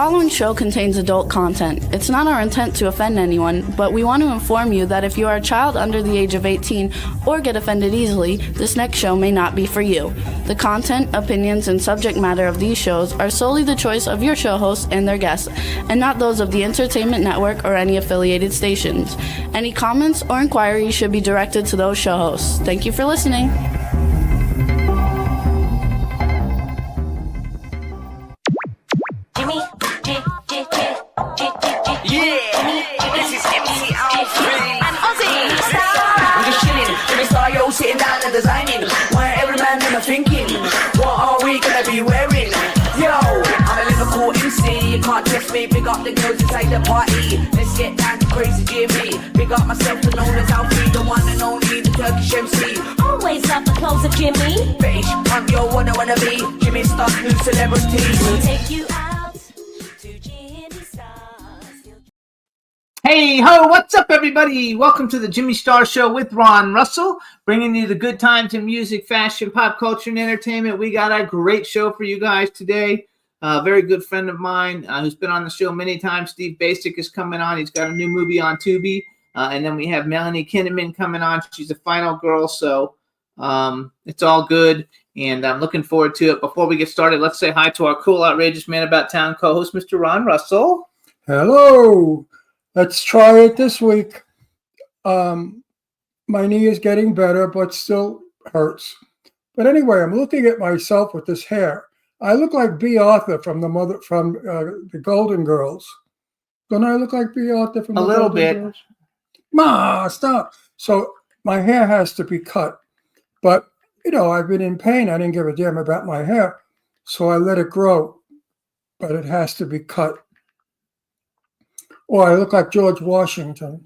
following show contains adult content. It's not our intent to offend anyone, but we want to inform you that if you are a child under the age of 18 or get offended easily, this next show may not be for you. The content, opinions, and subject matter of these shows are solely the choice of your show hosts and their guests, and not those of the Entertainment Network or any affiliated stations. Any comments or inquiries should be directed to those show hosts. Thank you for listening. Sitting down and designing, where every man in a thinking, what are we gonna be wearing? Yo, I'm a Liverpool MC, you can't test me. Big up the girls inside the party, let's get down to crazy Jimmy. Big up myself and known as Alfie, the one and only, the Turkish MC. Always love the clothes of Jimmy. Bitch, I'm your wanna be, Jimmy Star's new celebrity. We'll take you out to Jimmy Star's. Hey ho, what's up everybody? Welcome to the Jimmy Star Show with Ron Russell, bringing you the good times in music, fashion, pop culture, and entertainment. We got a great show for you guys today. A very good friend of mine who's been on the show many times, Steve Basic, is coming on. He's got a new movie on Tubi. And then we have Melanie Kinnaman coming on. She's a final girl, so it's all good. And I'm looking forward to it. Before we get started, let's say hi to our cool, outrageous man about town co-host, Mr. Ron Russell. Hello. Let's try it this week. My knee is getting better, but still hurts. But anyway, I'm looking at myself with this hair. I look like Bea Arthur from the Golden Girls. Don't I look like Bea Arthur from the Golden Girls? Ma, stop. So my hair has to be cut. But, I've been in pain. I didn't give a damn about my hair. So I let it grow. But it has to be cut. Or I look like George Washington.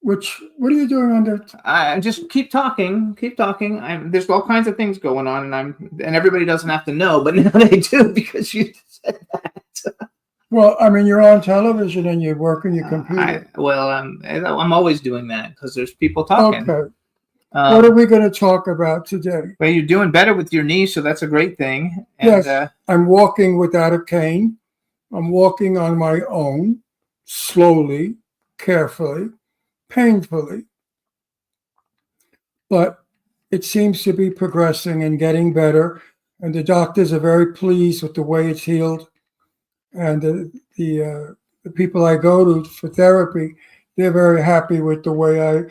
What are you doing under? I just keep talking. There's all kinds of things going on, and everybody doesn't have to know, but now they do because you said that. Well, you're on television and you're working your computer. I'm always doing that because there's people talking. Okay. What are we going to talk about today? Well, you're doing better with your knee, so that's a great thing. And, yes, I'm walking without a cane. I'm walking on my own. Slowly, carefully, painfully. But it seems to be progressing and getting better. And the doctors are very pleased with the way it's healed. And the people I go to for therapy, they're very happy with the way I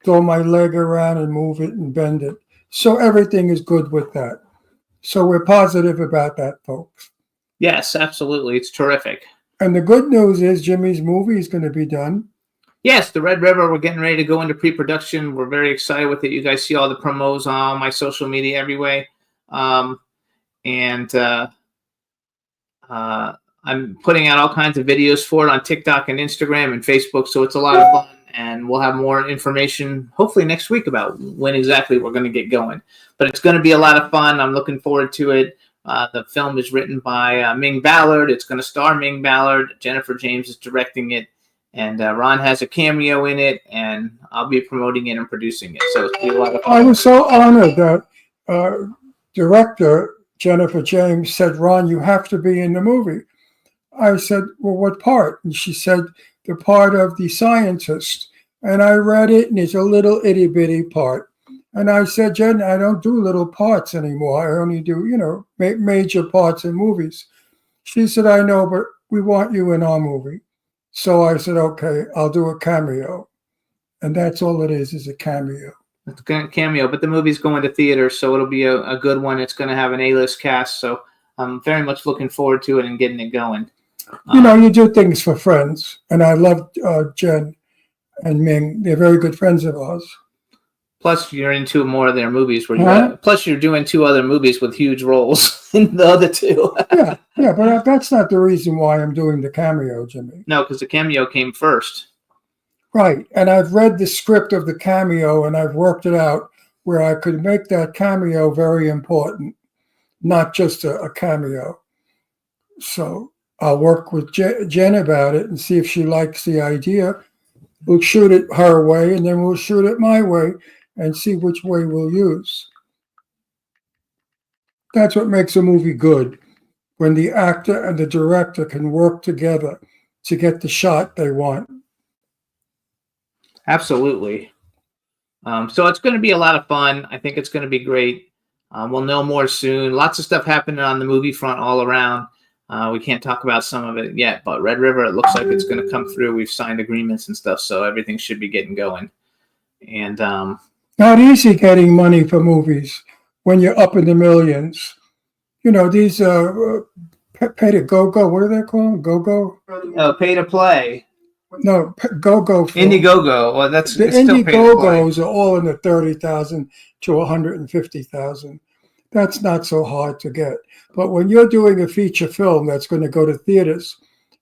throw my leg around and move it and bend it. So everything is good with that. So we're positive about that, folks. Yes, absolutely. It's terrific. And the good news is Jimmy's movie is going to be done. Yes, The Red River, we're getting ready to go into pre-production. We're very excited with it. You guys see all the promos on my social media every way. I'm putting out all kinds of videos for it on TikTok and Instagram and Facebook, so it's a lot of fun. And we'll have more information hopefully next week about when exactly we're going to get going. But it's going to be a lot of fun. I'm looking forward to it. The film is written by Ming Ballard. It's going to star Ming Ballard. Jennifer James is directing it. And Ron has a cameo in it. And I'll be promoting it and producing it. So it's going to be a lot of fun. I was so honored that director Jennifer James said, Ron, you have to be in the movie. I said, well, what part? And she said, the part of the scientist. And I read it, and it's a little itty-bitty part. And I said, Jen, I don't do little parts anymore. I only do, major parts in movies. She said, I know, but we want you in our movie. So I said, okay, I'll do a cameo. And that's all it is a cameo. It's a cameo, but the movie's going to theater, so it'll be a good one. It's going to have an A-list cast, so I'm very much looking forward to it and getting it going. You do things for friends. And I love Jen and Ming. They're very good friends of ours. Plus, you're into more of their movies. Plus, you're doing 2 other movies with huge roles in the other 2. yeah, but that's not the reason why I'm doing the cameo, Jimmy. No, because the cameo came first. Right, and I've read the script of the cameo, and I've worked it out where I could make that cameo very important, not just a cameo. So I'll work with Jen about it and see if she likes the idea. We'll shoot it her way, and then we'll shoot it my way, and see which way we'll use. That's what makes a movie good. when the actor and the director can work together to get the shot they want. Absolutely. So it's going to be a lot of fun. I think it's going to be great. We'll know more soon. Lots of stuff happening on the movie front all around. We can't talk about some of it yet, but Red River, it looks like it's going to come through. We've signed agreements and stuff, so everything should be getting going. And Not easy getting money for movies when you're up in the millions. You know, these pay to go-go, what are they called? Go-go? pay to play. No, go-go. Indiegogo. Well, that's The it's still pay to play. Indiegogos are all in the 30,000 to 150,000. That's not so hard to get. But when you're doing a feature film that's going to go to theaters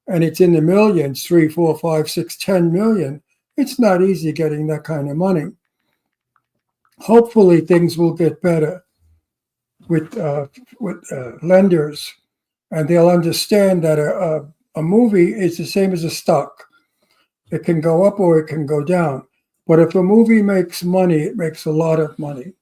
and it's in the millions, 3, 4, 5, 6, 10 million, it's not easy getting that kind of money. Hopefully things will get better with lenders, and they'll understand that a movie is the same as a stock. It can go up or it can go down. But if a movie makes money, it makes a lot of money,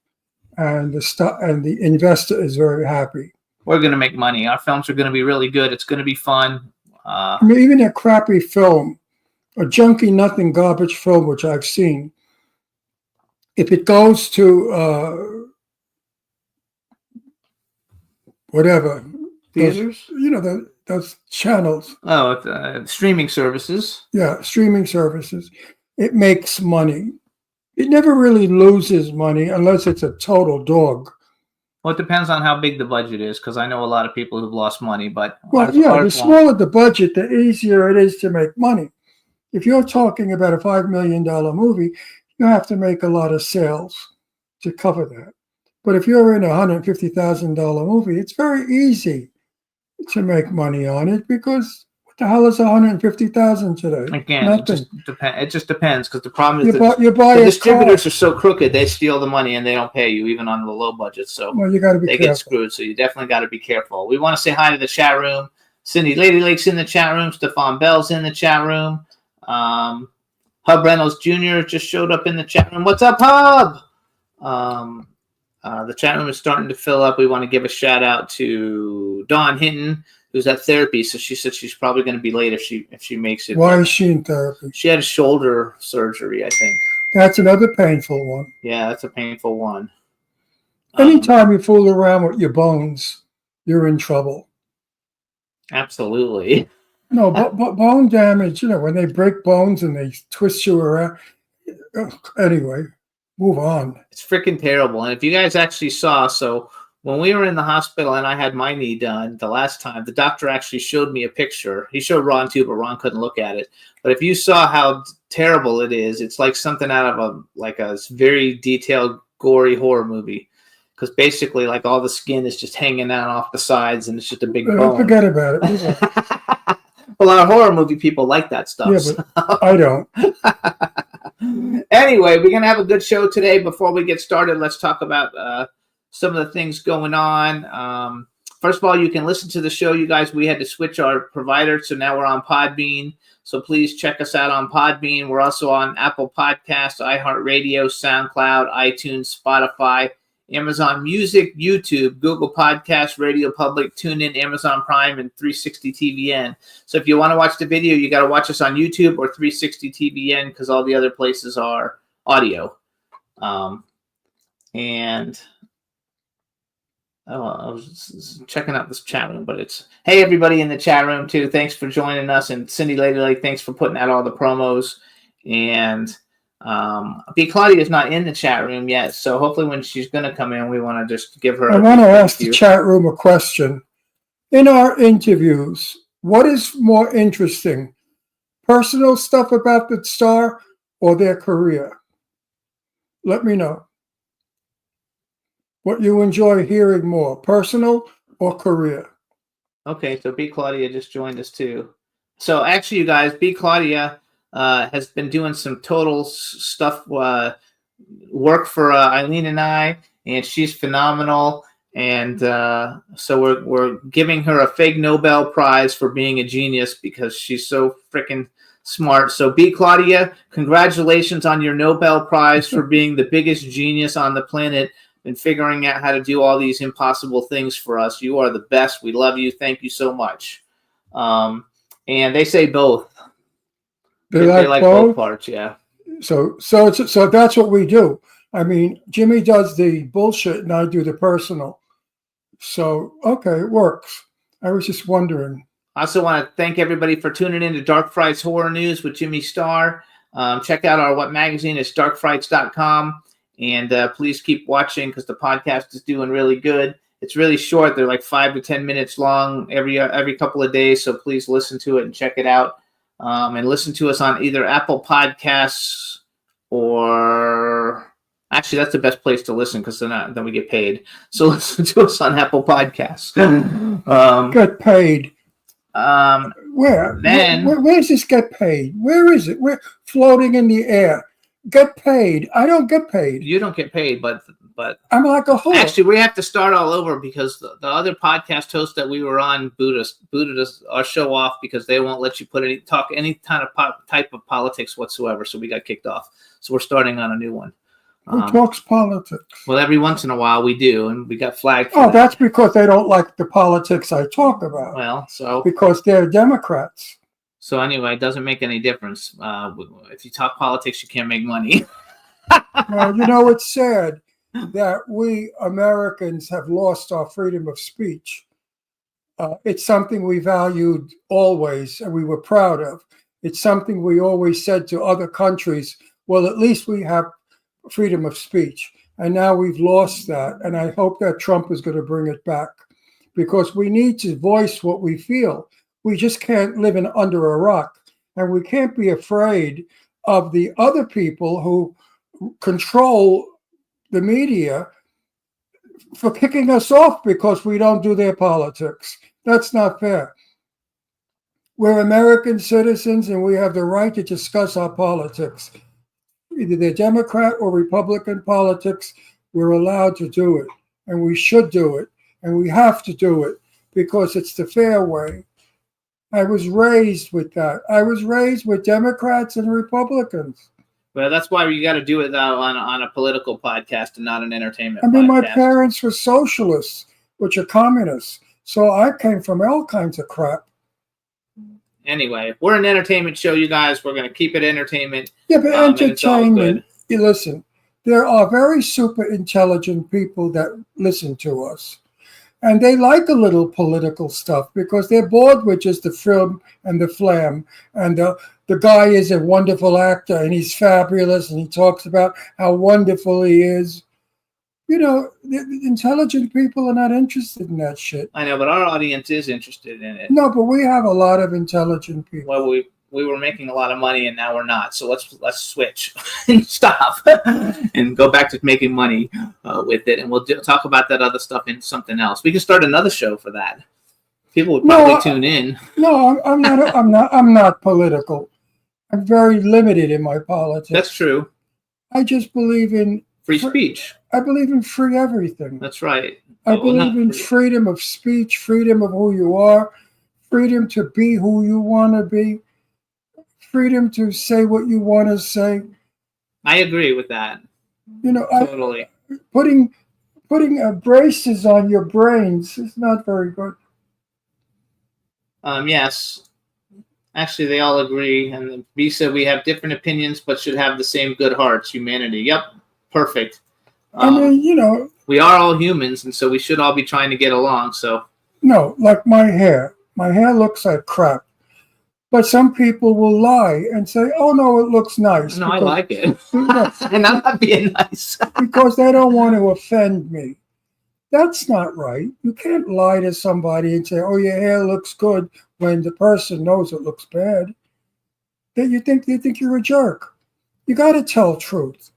and the investor is very happy. We're going to make money. Our films are going to be really good. It's going to be fun. I mean, even a crappy film, a junky, nothing, garbage film, which I've seen, if it goes to whatever Theaters? those channels, Streaming services. yeah, streaming services, it makes money. It never really loses money unless it's a total dog. Well, it depends on how big the budget is, because I know a lot of people who've lost money. But Well, yeah, the smaller the budget, the easier it is to make money. If you're talking about a $5 million movie, you have to make a lot of sales to cover that. But if you're in a $150,000 movie, it's very easy to make money on it, because what the hell is $150,000 today? Again, Nothing. it just depends, because the problem is You buy the a distributors car. are so crooked. They steal the money and they don't pay you, even on the low budget. So Well, you got to be they get careful. screwed. So you definitely got to be careful. We want to say hi to the chat room. Cindy Lady Lake's in the chat room. Stefan Bell's in the chat room. Hub Reynolds Jr. just showed up in the chat room. What's up, Hub? The chat room is starting to fill up. We want to give a shout out to Dawn Hinton, who's at therapy. So she said she's probably going to be late if she makes it. Why is she in therapy? She had a shoulder surgery, I think. That's another painful one. Yeah, that's a painful one. Anytime you fool around with your bones, you're in trouble. Absolutely. No, but bone damage, when they break bones and they twist you around. Anyway, move on. It's freaking terrible. And if you guys actually saw, so when we were in the hospital and I had my knee done the last time, the doctor actually showed me a picture. He showed Ron too, but Ron couldn't look at it. But if you saw how terrible it is, it's like something out of a very detailed, gory horror movie. Because basically, like, all the skin is just hanging out off the sides, and it's just a big bone. Forget about it. Well, our horror movie people like that stuff. Yeah, but I don't. Anyway, we're going to have a good show today. Before we get started, let's talk about some of the things going on. First of all, you can listen to the show, you guys. We had to switch our provider, so now we're on Podbean. So please check us out on Podbean. We're also on Apple Podcasts, iHeartRadio, SoundCloud, iTunes, Spotify, Amazon Music, YouTube, Google Podcasts, Radio Public, TuneIn, Amazon Prime, and 360 TVN. So if you want to watch the video, you got to watch us on YouTube or 360 TVN, because all the other places are audio. I was checking out this chat room, but it's, hey, everybody in the chat room too. Thanks for joining us. And Cindy Lady Lake, thanks for putting out all the promos. And B. Claudia is not in the chat room yet, so hopefully when she's going to come in, we want to just give her. I want to ask the chat room a question. In our interviews, what is more interesting? Personal stuff about the star or their career? Let me know. What you enjoy hearing more, personal or career? Okay, so B. Claudia just joined us too. So actually, you guys, B. Claudia has been doing some total stuff, work for Eileen and I, and she's phenomenal. And so we're giving her a fake Nobel Prize for being a genius, because she's so freaking smart. So B. Claudia, congratulations on your Nobel Prize for being the biggest genius on the planet. and figuring out how to do all these impossible things for us. You are the best. We love you. Thank you so much. And they say both. They They like both both. parts, yeah. So that's what we do. I mean, Jimmy does the bullshit and I do the personal. So, okay, it works. I was just wondering. I also want to thank everybody for tuning in to Dark Frights Horror News with Jimmy Starr. Check out our magazine. It's darkfrights.com. And please keep watching because the podcast is doing really good. It's really short. They're like 5 to 10 minutes long every couple of days. So please listen to it and check it out. And listen to us on either Apple Podcasts or... Actually, that's the best place to listen because then we get paid. So listen to us on Apple Podcasts. Get paid. Where? Then- Where does this get paid? Where is it? We're floating in the air. Get paid. I don't get paid. You don't get paid, but I'm like a whore. actually, we have to start all over because the other podcast host that we were on booted us our show off because they won't let you talk any kind of type of politics whatsoever. So we got kicked off. So we're starting on a new one. Who talks politics? Well, every once in a while we do, and we got flagged for Oh, that. that's because they don't like the politics I talk about. Well, so Because they're Democrats. anyway, it doesn't make any difference. If you talk politics, you can't make money. Well, you know, it's sad that we Americans have lost our freedom of speech. It's something we valued always and we were proud of. It's something we always said to other countries, well, at least we have freedom of speech. And now we've lost that. And I hope that Trump is going to bring it back because we need to voice what we feel. We just can't live under a rock. And we can't be afraid of the other people who control the media for kicking us off because we don't do their politics. That's not fair. We're American citizens and we have the right to discuss our politics. Either they're Democrat or Republican politics, we're allowed to do it. And we should do it. And we have to do it because it's the fair way. I was raised with that. I was raised with Democrats and Republicans. Well, that's why you got to do it though on a political podcast and not an entertainment I mean, my podcast. parents were socialists, which are communists. So I came from all kinds of crap. Anyway, we're an entertainment show, you guys. We're going to keep it entertainment. Yeah, but and it's all entertainment, good. listen, there are very super intelligent people that listen to us. And they like a little political stuff because they're bored with just the film and the flam. And the guy is a wonderful actor and he's fabulous and he talks about how wonderful he is. You know, the intelligent people are not interested in that shit. I know, but our audience is interested in it. No, but we have a lot of intelligent people. Well, we were making a lot of money and now we're not. So let's switch and stop and go back to making money with it. And we'll talk about that other stuff in something else. We can start another show for that. People would probably tune in. No, I'm not political. I'm very limited in my politics. That's true. I just believe in Free speech. I believe in free everything. That's right. I Well, not believe in free. freedom of speech, freedom of who you are, freedom to be who you want to be, freedom to say what you want to say. I agree with that. You know, Totally. putting braces on your brains is not very good. Yes. Actually, they all agree. And B said we have different opinions, but should have the same good hearts. Humanity. Yep. Perfect. I mean, you know, We are all humans, and so we should all be trying to get along. So no, like my hair. My hair looks like crap. But some people will lie and say, oh, no, it looks nice. no, I like it. Yes, And I'm not being nice. because they don't want to offend me. That's not right. You can't lie to somebody and say, oh, your hair looks good when the person knows it looks bad. They think you're a jerk. You got to tell truth.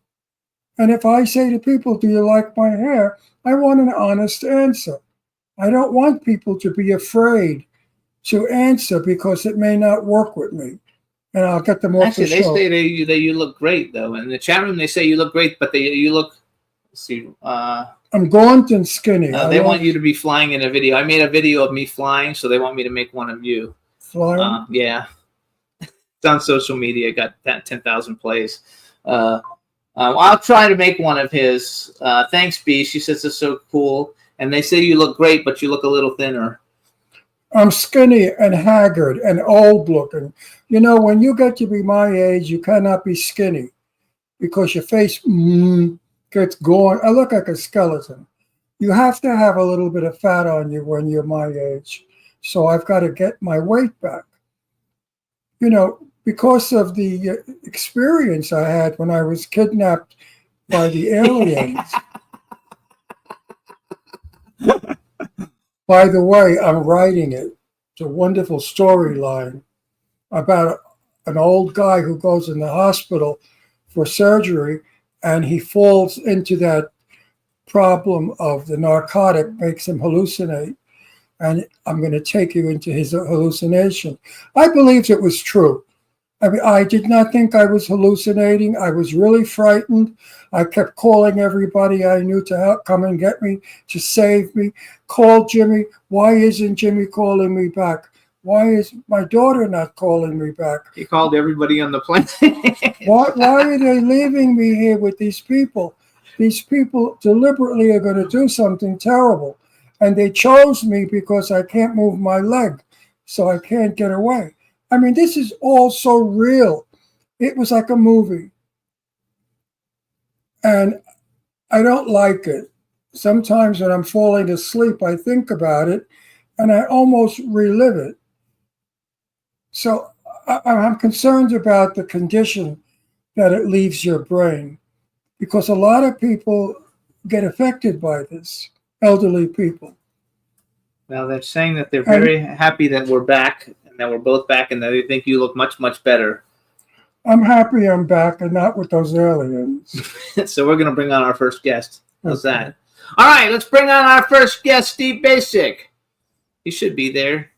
And if I say to people, do you like my hair? I want an honest answer. I don't want people to be afraid to answer because it may not work with me. And I'll get them off Actually, the they show. say that you look great, though. In the chat room, they say you look great, but you look. Let's see. I'm gaunt and skinny. They want you to be flying in a video. I made a video of me flying, so they want me to make one of you. flying. Yeah. It's on social media. Got that 10,000 plays. I'll try to make one of his. Thanks, B. She says it's so cool. And they say you look great, but you look a little thinner. I'm skinny and haggard and old looking. You know, when you get to be my age, you cannot be skinny because your face gets going. I look like a skeleton. You have to have a little bit of fat on you when you're my age. So I've got to get my weight back. You know, because of the experience I had when I was kidnapped by the aliens. By the way, I'm writing it. It's a wonderful storyline about an old guy who goes in the hospital for surgery, and he falls into that problem of the narcotic makes him hallucinate. And I'm going to take you into his hallucination. I believed it was true. I mean, I did not think I was hallucinating. I was really frightened. I kept calling everybody I knew to help come and get me, to save me. Called Jimmy. Why isn't Jimmy calling me back? Why is my daughter not calling me back? He called everybody on the planet. Why are they leaving me here with these people? These people deliberately are going to do something terrible. And they chose me because I can't move my leg, so I can't get away. I mean, this is all so real. It was like a movie. And I don't like it. Sometimes when I'm falling asleep, I think about it and I almost relive it. So I'm concerned about the condition that it leaves your brain, because a lot of people get affected by this, elderly people. Well, they're saying that they're very happy that we're back, and that we're both back, and that they think you look much, much better. I'm happy I'm back and not with those aliens. So we're going to bring on our first guest. How's that? All right, let's bring on our first guest, Steve Basic. He should be there.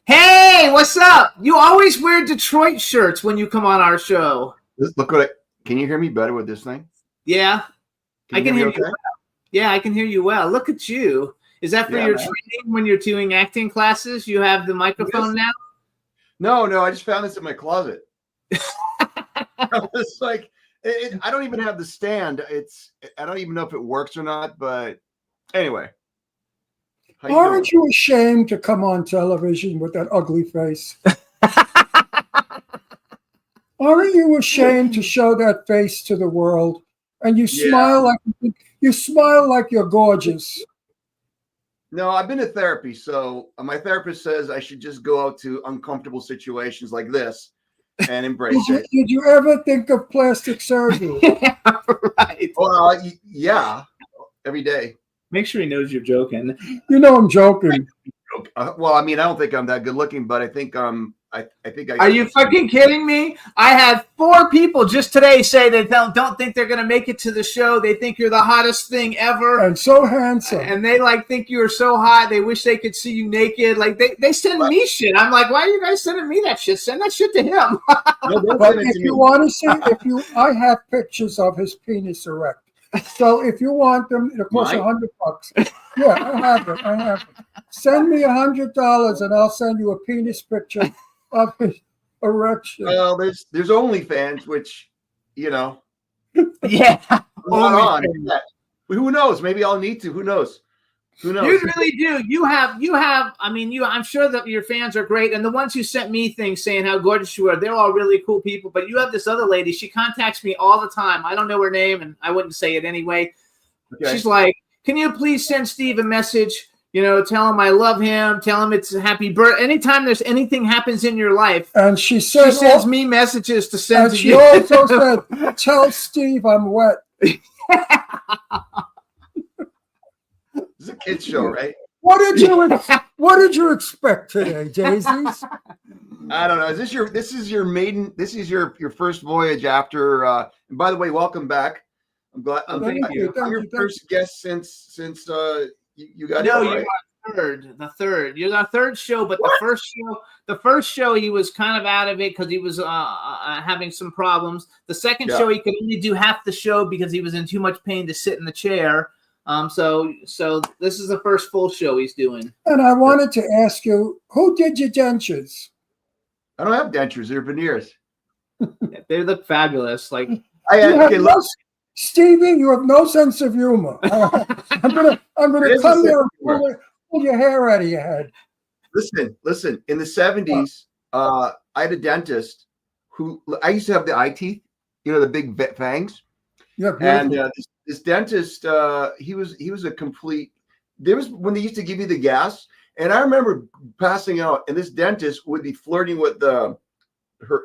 Hey, what's up? You always wear Detroit shirts when you come on our show. Look what can you hear me better with this thing? Yeah, I can hear me you well. Yeah, I can hear you well. Look at you. Is that for your training when you're doing acting classes? You have the microphone now? No, I just found this in my closet. It's like, I don't even have the stand. I don't even know if it works or not, but anyway. Aren't you ashamed to come on television with that ugly face? Aren't you ashamed to show that face to the world? And you smile like you're gorgeous. No, I've been to therapy, so my therapist says I should just go out to uncomfortable situations like this and embrace it. Did you ever think of plastic surgery? Yeah, right. Well, yeah, every day. Make sure he knows you're joking. You know I'm joking. Well, I mean, I don't think I'm that good looking, but I think I think I. Are you fucking kidding me? I had 4 people just today say they don't think they're gonna make it to the show. They think you're the hottest thing ever, and so handsome, and they think you're so hot. They wish they could see you naked. Like they send me shit. I'm like, why are you guys sending me that shit? Send that shit to him. No, but if you want to see, I have pictures of his penis erect. So if you want them, it costs $100. Yeah, I have it. Send me $100 and I'll send you a penis picture of his erection. Well, there's OnlyFans, which, yeah. On. Who knows? Maybe I'll need to. Who knows? You really do. You have. I mean, I'm sure that your fans are great, and the ones who sent me things saying how gorgeous you are, they're all really cool people. But you have this other lady. She contacts me all the time. I don't know her name, and I wouldn't say it anyway. Okay. She's like, "Can you please send Steve a message? You know, tell him I love him. Tell him it's a happy birthday. Anytime there's anything happens in your life." And she says, she sends me messages to send and to she you. also said, "Tell Steve I'm wet." It's a kid's show, right? What did you expect today, Daisies? I don't know. This is your first voyage after and by the way, welcome back. I'm glad Thank you. I'm your first guest since you got no, here, right? the third. You're the third show, but the first show he was kind of out of it because he was having some problems. The second show he could only do half the show because he was in too much pain to sit in the chair. So this is the first full show he's doing. And I wanted to ask you, who did your dentures? I don't have dentures; they're veneers. They look fabulous. Like Okay, look. Stevie, you have no sense of humor. I'm gonna It is a come there sense and of pull your hair out of your head. Listen. In the 70s, I had a dentist who I used to have the eye teeth, the big fangs. Yeah, And beautiful. this dentist, he was a complete. There was when they used to give you the gas, and I remember passing out, and this dentist would be flirting with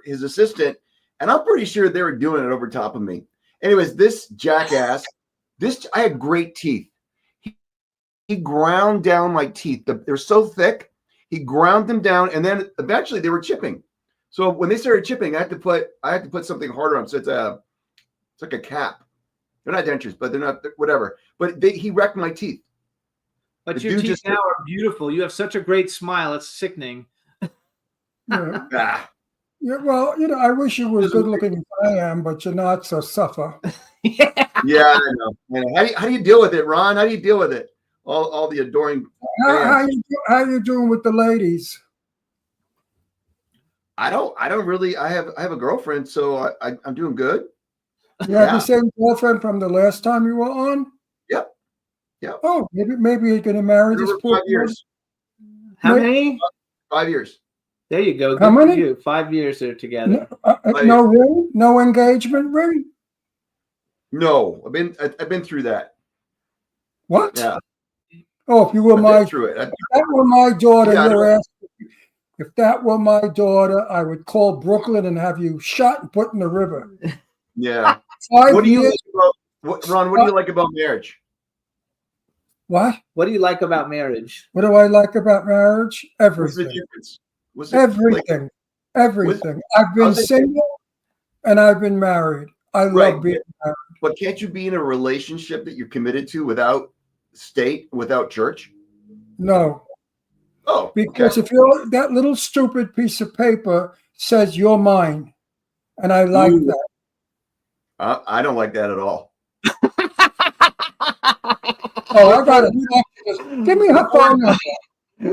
his assistant, and I'm pretty sure they were doing it over top of me. Anyways, this jackass, I had great teeth. He ground down my teeth. They're so thick. He ground them down, and then eventually they were chipping. So when they started chipping, I had to put something harder on. So it's like a cap. They're not dentures, but they're not whatever. But he wrecked my teeth. But The your dude teeth just- now are beautiful. You have such a great smile. It's sickening. Yeah. Ah. Yeah, well, I wish you were as good looking as I am, but you're not, so suffer. Yeah, I know. How do you deal with it, Ron? How do you deal with it? All the adoring fans. How you doing with the ladies? I don't really. I have a girlfriend, so I'm doing good. You have Yeah. the same girlfriend from the last time you were on? Yep. Oh, maybe you're gonna marry this Over poor 5 years. How Wait. many? 5 years. There you go. How Good for many? you. 5 years they're together. No ring, no engagement ring. No, I've been through that. What? Yeah, Oh, if you were I've my been through it. if that were my daughter, Yeah, I you're know. asking. If that were my daughter, I would call Brooklyn and have you shot and put in the river. Yeah. 5 What do you years. like about Ron? What do you like about marriage? What? What do you like about marriage? What do I like about marriage? What's the Everything. difference? What's it like? Everything. Everything. I've been how's it- single and I've been married. I Right. love being married. But can't you be in a relationship that you're committed to without state, without church? No. Oh, Because okay. if you're that little stupid piece of paper says you're mine. And I like Ooh. that. I don't like that at all. Oh, I got it. Give me her phone number.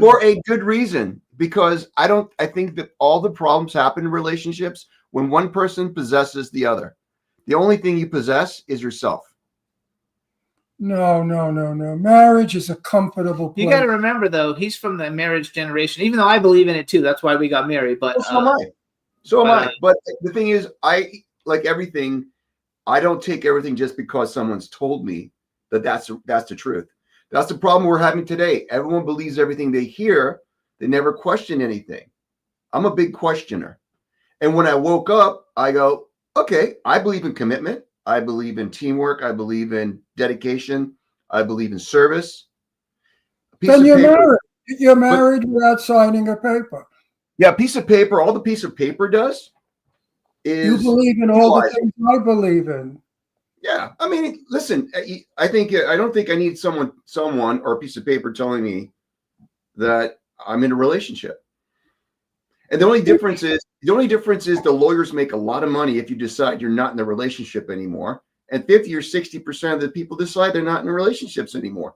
For a good reason, because I think that all the problems happen in relationships when one person possesses the other. The only thing you possess is yourself. No. Marriage is a comfortable place. You got to remember, though, he's from the marriage generation, even though I believe in it, too. That's why we got married. But Well, so am I. So am but, I. But the thing is, like everything, I don't take everything just because someone's told me that's the truth. That's the problem we're having today. Everyone believes everything they hear. They never question anything. I'm a big questioner. And when I woke up, I go, okay, I believe in commitment. I believe in teamwork. I believe in dedication. I believe in service. A piece Then of you're paper- married. You're married without signing a paper. Yeah, a piece of paper, all the piece of paper does is You believe in all the utilize it. things I believe in. Yeah, I mean, listen, I don't think I need someone or a piece of paper telling me that I'm in a relationship. And the only difference is the lawyers make a lot of money if you decide you're not in a relationship anymore, and 50 or 60% of the people decide they're not in relationships anymore.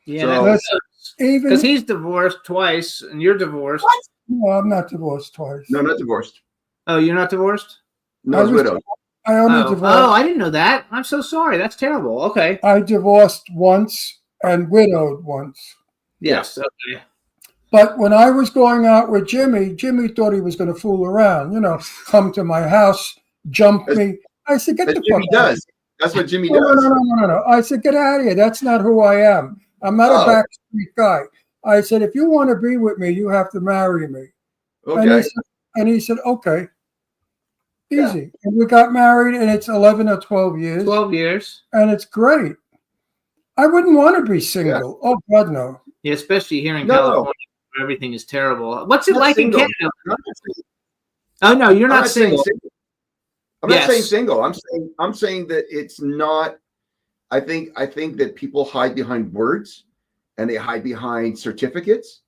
yeah, So- Listen, even because he's divorced twice and you're divorced. no, I'm not divorced twice. No, not divorced. Oh, you're not divorced? No, I it's was- widowed. I only Oh, divorced. I didn't know that. I'm so sorry. That's terrible. Okay. I divorced once and widowed once. Yes. Okay. But when I was going out with Jimmy thought he was going to fool around. Come to my house, jump me. I said, get That's the what Jimmy fuck out of does. That's what Jimmy here. does. No. I said, get out of here. That's not who I am. I'm not Oh. a backstreet guy. I said, if you want to be with me, you have to marry me. Okay. And he said, okay. Yeah. Easy. And we got married, and it's 11 or 12 years, 12 years. and it's great. I wouldn't want to be single. Oh, God, no. Yeah, especially here in No. California where everything is terrible. What's it Not like single. in Canada? I'm not saying- Oh, no, you're I'm not single. I'm not Yes. saying single. I'm saying that it's not. I think that people hide behind words, and they hide behind certificates,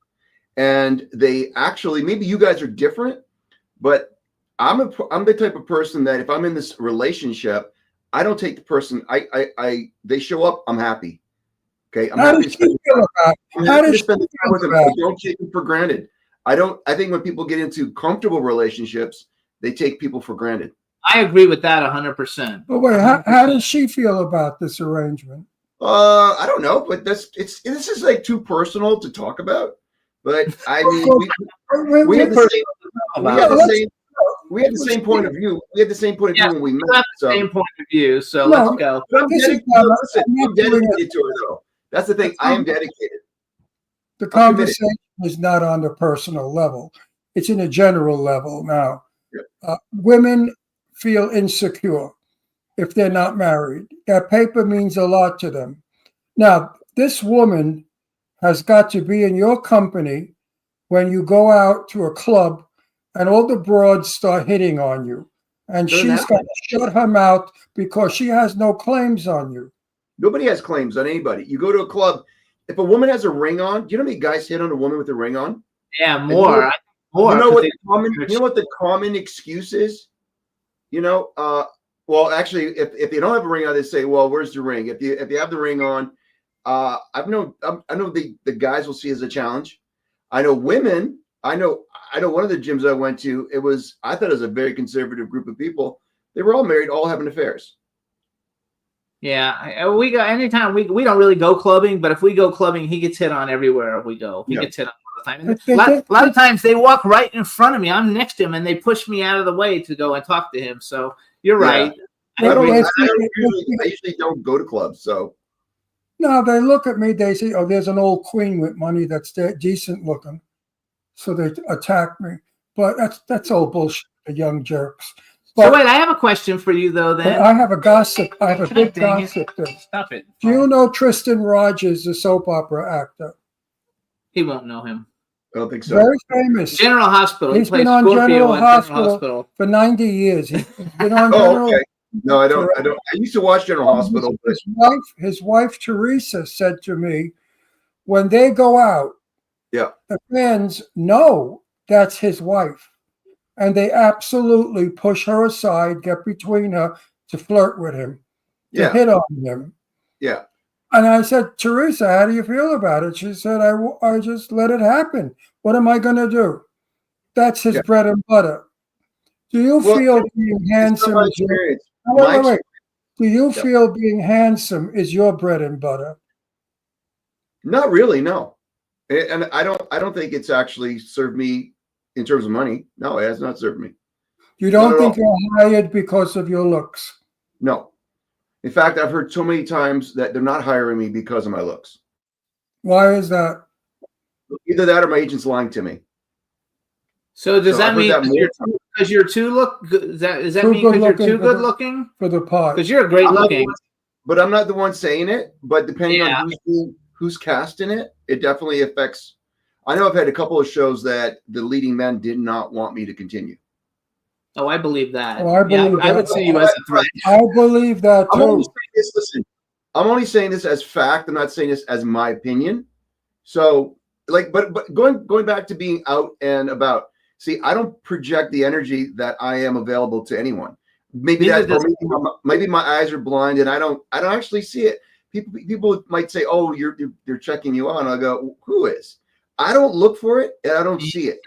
and they actually maybe you guys are different, but I'm the type of person that if I'm in this relationship, I don't take the person. They show up, I'm happy. Okay, I'm How happy does to spend she feel about I'm How happy to does spend the she time with them. feel I about don't take them for granted. I think when people get into comfortable relationships, they take people for granted. I agree with that 100%. But wait, how does she feel about this arrangement? I don't know, but this is like too personal to talk about. But I mean, we had the same point of view. We had the same point of view when we met. We have the So same point of view, so No, let's go. I'm This is I'm dedicated to her, though. That's the thing. I am dedicated. The conversation is not on the personal level. It's in a general level now. Women feel insecure if they're not married. That paper means a lot to them. Now, this woman has got to be in your company when you go out to a club and all the broads start hitting on you. And Doesn't she's got to shut her mouth because she has no claims on you. Nobody has claims on anybody. You go to a club. If a woman has a ring on, do you know how many guys hit on a woman with a ring on? Yeah, more. You know what the common excuse is? You know, well, actually, if you don't have a ring on, they say, "Well, where's the ring?" If you have the ring on, I know the guys will see it as a challenge. I know women. I know one of the gyms I went to. I thought it was a very conservative group of people. They were all married, all having affairs. Yeah, we go anytime we don't really go clubbing, but if we go clubbing, he gets hit on everywhere we go. He gets hit on all the time. And a lot of times they walk right in front of me. I'm next to him, and they push me out of the way to go and talk to him. So you're right. I usually don't go to clubs. So no, they look at me. They say, "Oh, there's an old queen with money that's decent looking," so they attack me. But that's all bullshit. The young jerks. But, so wait, I have a question for you though. Then I have a gossip. I have a big gossip thing. Stop it. Do you know Tristan Rogers, the soap opera actor? He won't know him. I don't think so. Very famous. General Hospital. He's He played been on Scorpio General at Hospital for 90 years. He's been on General. Okay. No, I don't. I used to watch General Hospital. But His wife Teresa said to me, when they go out, yeah, the fans know that's his wife, and they absolutely push her aside, get between her to flirt with him, to hit on him. Yeah. And I said, Teresa, how do you feel about it? She said, I just let it happen. What am I going to do? That's his bread and butter. Do you feel being handsome? Wait. Do you feel being handsome is your bread and butter? Not really, no. And I don't think it's actually served me in terms of money. No, it has not served me. You don't think you're hired because of your looks? No. In fact, I've heard so many times that they're not hiring me because of my looks. Why is that? Either that or my agent's lying to me. So does that mean because you're too does that mean because you're too good looking for the part? Because you're great looking. But I'm not the one saying it. But depending on who's cast in it, it definitely affects. I know I've had a couple of shows that the leading men did not want me to continue. Oh, I believe that. Oh, I believe that. I would see you as a threat. I believe that too. I'm only saying this as fact. I'm not saying this as my opinion. So, but going back to being out and about. See, I don't project the energy that I am available to anyone. Maybe maybe my eyes are blind and I don't actually see it. People might say, "Oh, they're checking you out." And I go, "Who is?" I don't look for it and I don't see it.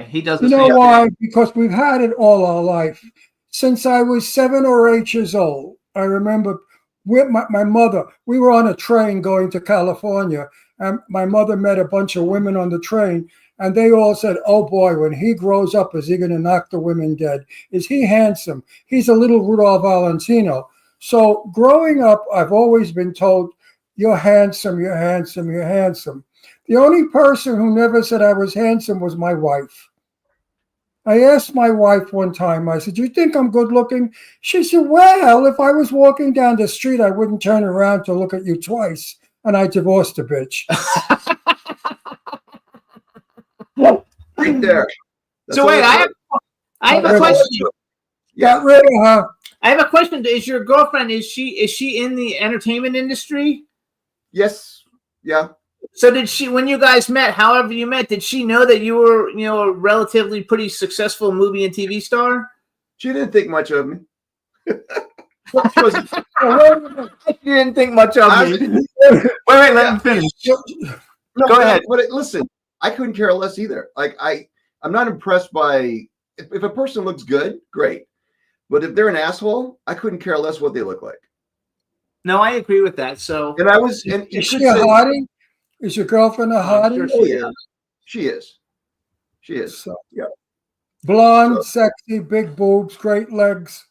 He doesn't. You know why? Because we've had it all our life. Since I was 7 or 8 years old, I remember with my mother, we were on a train going to California, and my mother met a bunch of women on the train, and they all said, "Oh boy, when he grows up, is he going to knock the women dead? Is he handsome? He's a little Rudolph Valentino." So growing up, I've always been told, "You're handsome, you're handsome, you're handsome." The only person who never said I was handsome was my wife. I asked my wife one time, I said, "You think I'm good looking?" She said, "Well, if I was walking down the street, I wouldn't turn around to look at you twice." And I divorced the bitch. Right there. So wait, I have a question. Got rid of her. I have a question. Is your girlfriend, is she in the entertainment industry? Yes. Yeah. So did she, when you guys met, however you met, did she know that you were, a relatively pretty successful movie and TV star? She didn't think much of me. She didn't think much of me. Wait, let me finish. No, go ahead. But listen, I couldn't care less either. Like I'm not impressed by if a person looks good, great. But if they're an asshole, I couldn't care less what they look like. No, I agree with that. So And I was, and you Is could she a say- hottie? Is your girlfriend a I'm sure hottie? Oh yeah, she is. She is. So, Yeah. blonde, sexy, big boobs, great legs.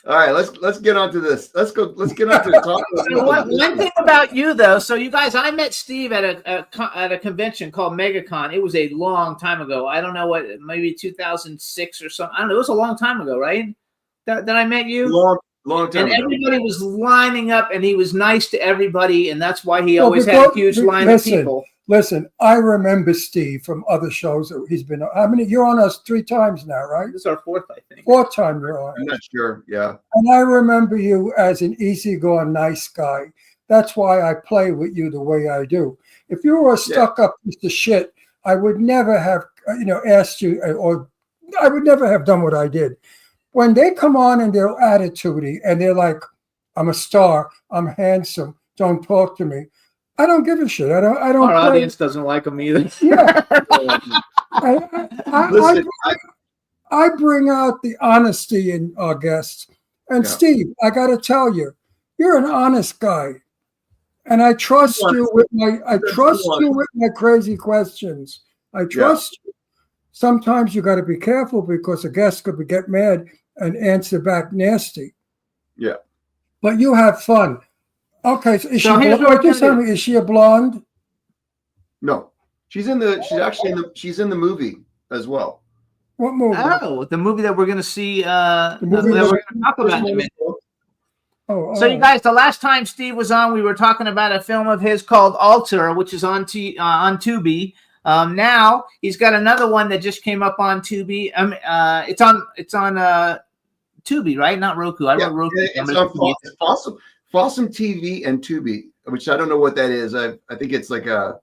All right, let's get on to this. Let's get on to the top. So one thing about you, though, so you guys, I met Steve at a convention called MegaCon. It was a long time ago. I don't know what, maybe 2006 or something. I don't know. It was a long time ago, right? That I met you. Long time And ago. everybody was lining up, and he was nice to everybody, and that's why he Well, always had a because- huge line listen, of people. Listen, I remember Steve from other shows that he's been on. How many? You're on us 3 times now, right? This is our fourth, I think. 4th time you're on. I'm not sure. Yeah. And I remember you as an easygoing, nice guy. That's why I play with you the way I do. If you were a stuck-up piece of shit, I would never have, asked you, or I would never have done what I did. When they come on and they're attitudey and they're like, "I'm a star, I'm handsome, don't talk to me," I don't give a shit. I don't. Our play- audience doesn't like him either. Yeah. Listen, I bring out the honesty in our guests. And Yeah. Steve, I got to tell you, you're an honest guy, and I trust you with my crazy questions. I trust you. Sometimes you got to be careful because a guest could get mad and answer back nasty. Yeah. But you have fun. Okay, so is So she here's blonde? what we're Just tell gonna me, is she a blonde? No, she's actually she's in the movie as well. What movie? Oh, the movie that we're going to see, that we're movie going that- to talk about in a minute. Oh, So, you guys, the last time Steve was on, we were talking about a film of his called Alter, which is on Tubi. Now he's got another one that just came up on Tubi. It's on Tubi, right? Not Roku. I wrote Roku. It's on Fossum TV and Tubi, which I don't know what that is. I think it's like I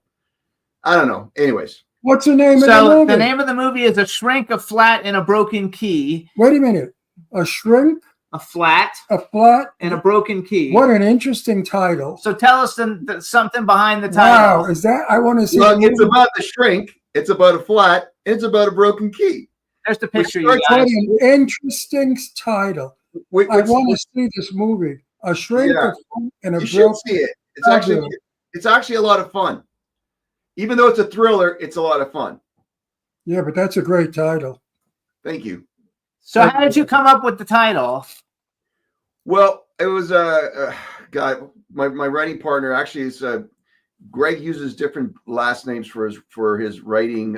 don't know. Anyways, what's the name of the So movie? the name of the movie is A Shrink, a Flat, and a Broken Key. Wait a minute. A shrink, A flat a flat, and a broken key. What an interesting title. So tell us something behind the title. Wow, is that? I want to see. well, the it's movie. about the shrink. It's about a flat. It's about a broken key. There's the picture, you starts What guys. an interesting title. Which, I want to see this movie. A shrink, Yeah. a flat, and a you should broken. see it. I do. It's actually a lot of fun. Even though it's a thriller, it's a lot of fun. Yeah, but that's a great title. Thank you. So how did you come up with the title? Well, it was God. My writing partner actually is Greg uses different last names for his writing.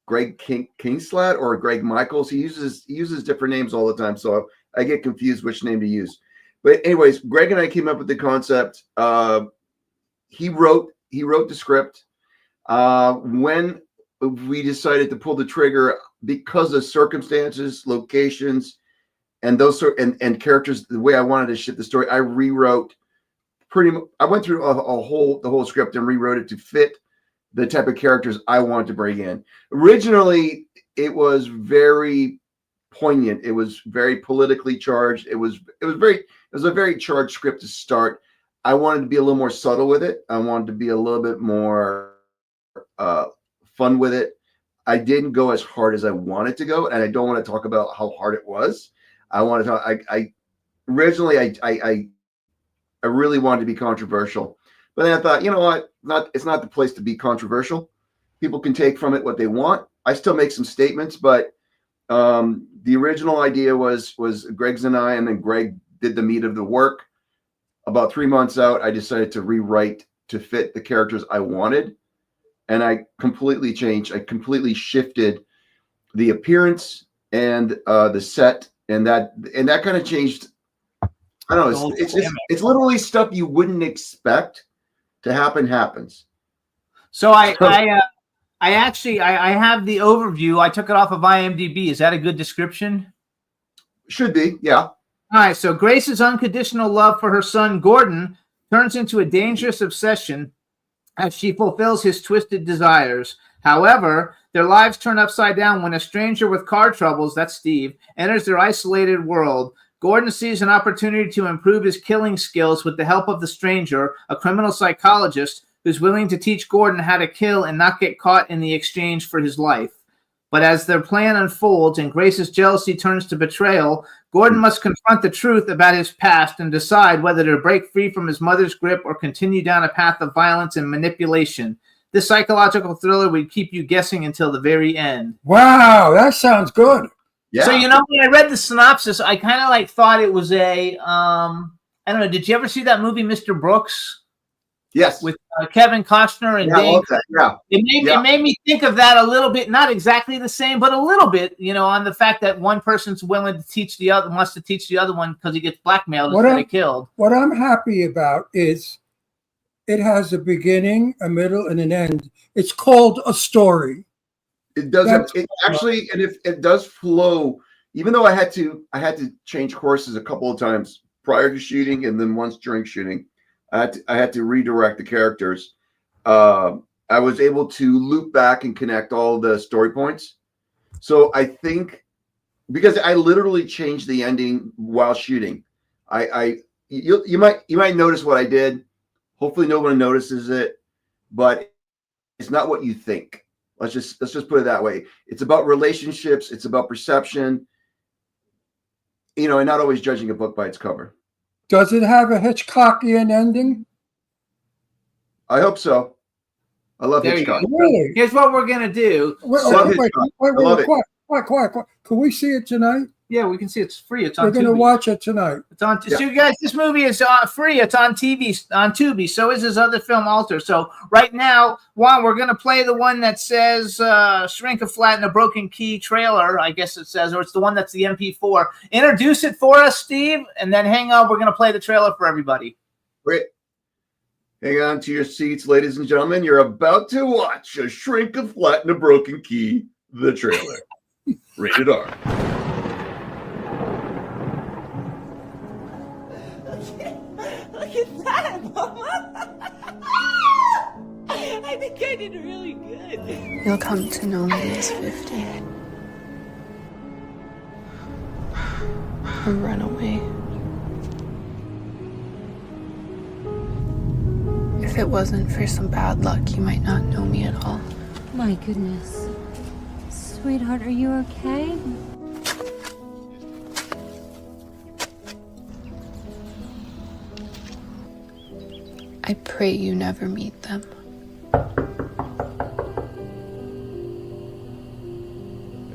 Greg Kingslat or Greg Michaels. He uses different names all the time, so I get confused which name to use. But anyways, Greg and I came up with the concept. He wrote the script. When we decided to pull the trigger because of circumstances, locations, and those and characters, the way I wanted to ship the story, I rewrote I went through the whole script and rewrote it to fit the type of characters I wanted to bring in. Originally, it was very poignant. It was very politically charged. It was a very charged script to start. I wanted to be a little more subtle with it. I wanted to be a little bit more fun with it. I didn't go as hard as I wanted to go, and I don't want to talk about how hard it was. I want to talk. I really wanted to be controversial, but then I thought, you know what? It's not the place to be controversial. People can take from it what they want. I still make some statements, but the original idea was Greg's and I, and then Greg did the meat of the work. About 3 months out, I decided to rewrite to fit the characters I wanted, and I completely changed. I completely shifted the appearance and the set, and that kind of changed. I don't know. It's literally stuff you wouldn't expect to happens. So I have the overview. I took it off of IMDb. Is that a good description? Should be, yeah. All right. So Grace's unconditional love for her son Gordon turns into a dangerous obsession as she fulfills his twisted desires. However, their lives turn upside down when a stranger with car troubles, that's Steve, enters their isolated world. Gordon sees an opportunity to improve his killing skills with the help of the stranger, a criminal psychologist who's willing to teach Gordon how to kill and not get caught in the exchange for his life. But as their plan unfolds and Grace's jealousy turns to betrayal, Gordon must confront the truth about his past and decide whether to break free from his mother's grip or continue down a path of violence and manipulation. This psychological thriller would keep you guessing until the very end. Wow, that sounds good. Yeah. So, when I read the synopsis, I kind of thought it was a, I don't know, did you ever see that movie, Mr. Brooks? Yes. With Kevin Costner and Yeah, I Dane? love that. Yeah. It made me think of that a little bit, not exactly the same, but a little bit, on the fact that one person's willing to teach the other, wants to teach the other one because he gets blackmailed instead of killed. What I'm happy about is it has a beginning, a middle, and an end. It's called a story. It does have, it actually, and if it does flow, even though I had to change courses a couple of times prior to shooting and then once during shooting. I had to redirect the characters. I was able to loop back and connect all the story points. So I think because I literally changed the ending while shooting, you might notice what I did. Hopefully no one notices it, but it's not what you think. Let's just put it that way. It's about relationships. It's about perception, and not always judging a book by its cover. Does it have a Hitchcockian ending? I hope so. I love There you Hitchcock. go. Really? Here's what we're going to do. Wait, Love wait, Hitchcock. wait, I love wait, it. quiet. Can we see it tonight? Yeah, we can see it's free. It's We're on going to Tubi. watch it tonight. It's on. Yeah. So you guys, this movie is free. It's on TV, on Tubi. So is his other film, Alter. So right now, Juan, we're going to play the one that says "Shrink a Flat in a Broken Key" trailer. I guess it says, or it's the one that's the MP4. Introduce it for us, Steve, and then hang on. We're going to play the trailer for everybody. Great. Hang on to your seats, ladies and gentlemen. You're about to watch A Shrink a Flat in a Broken Key, the trailer. Rated R. Look at that, Mama! I think I did really good. You'll come to know me as 50. A runaway. If it wasn't for some bad luck, you might not know me at all. My goodness. Sweetheart, are you okay? I pray you never meet them.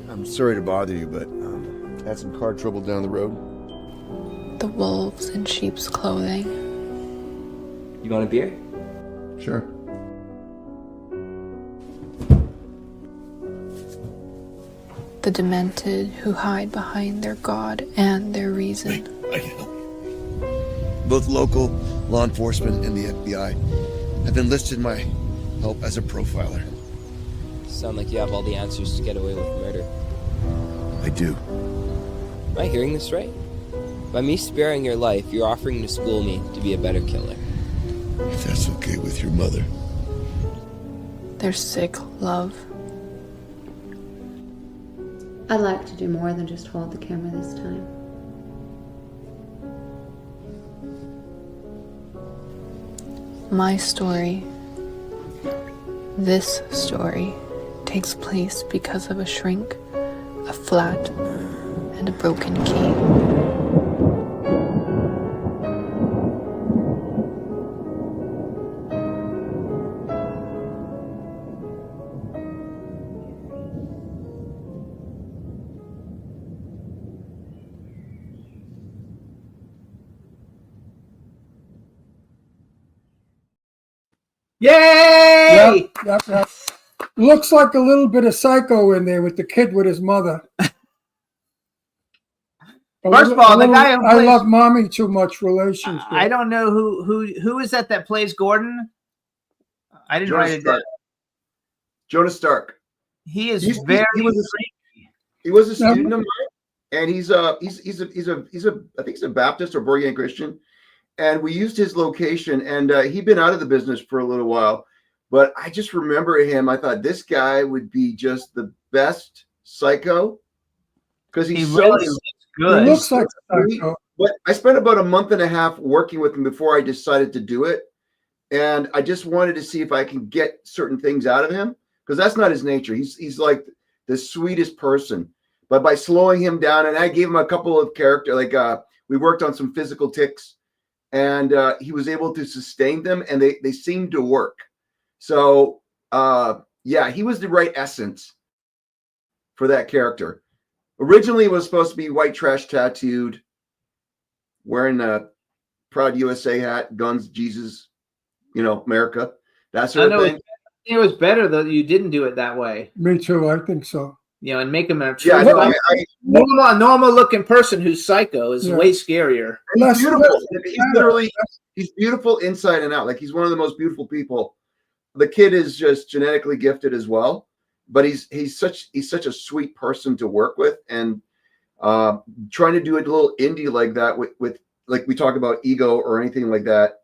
I'm sorry to bother you, but had some car trouble down the road. The wolves in sheep's clothing. You want a beer? Sure. The demented who hide behind their God and their reason. Both local law enforcement and the FBI have enlisted my help as a profiler. Sound like you have all the answers to get away with murder. I do. Am I hearing this right? By me sparing your life, you're offering to school me to be a better killer. If that's okay with your mother. Their sick love. I'd like to do more than just hold the camera this time. My story, this story, takes place because of a shrink, a flat, and a broken key. Yay! Yep. Looks like a little bit of Psycho in there with the kid with his mother. First of all, the guy who I plays- love mommy too much relationship. I don't know who is that plays Gordon. I didn't write it down. Jonas Stark. He is He's- very. He was a student of mine, and he's a I think he's a Baptist or born again Christian, and we used his location, and he'd been out of the business for a little while, but I just remember him. I thought this guy would be just the best Psycho because he's He so really looks good. He looks like sweet. Psycho. But I spent about a month and a half working with him before I decided to do it, and I just wanted to see if I can get certain things out of him because that's not his nature. He's like the sweetest person. But by slowing him down, and I gave him a couple of character, like we worked on some physical tics, and he was able to sustain them, and they seemed to work. So yeah, he was the right essence for that character. Originally, it was supposed to be white trash tattooed, wearing a Proud USA hat, guns, Jesus, America, that sort of thing. It was better that you didn't do it that way. Me too. I think so. And make him a normal looking person who's psycho is way scarier. He's beautiful. He's beautiful inside and out. Like, he's one of the most beautiful people. The kid is just genetically gifted as well, but he's such a sweet person to work with, and trying to do a little indie like that with like we talk about ego or anything like that,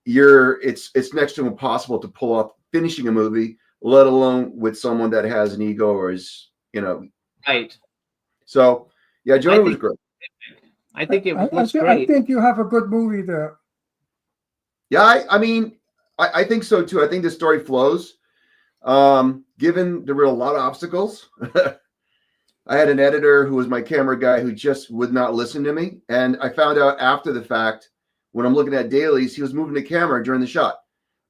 it's next to impossible to pull off finishing a movie, let alone with someone that has an ego or is, right. So yeah, Jonah was great. I think it was great. I think you have a good movie there. Yeah, I mean, I think so too. I think the story flows. Given there were a lot of obstacles. I had an editor who was my camera guy who just would not listen to me. And I found out after the fact, when I'm looking at dailies, he was moving the camera during the shot.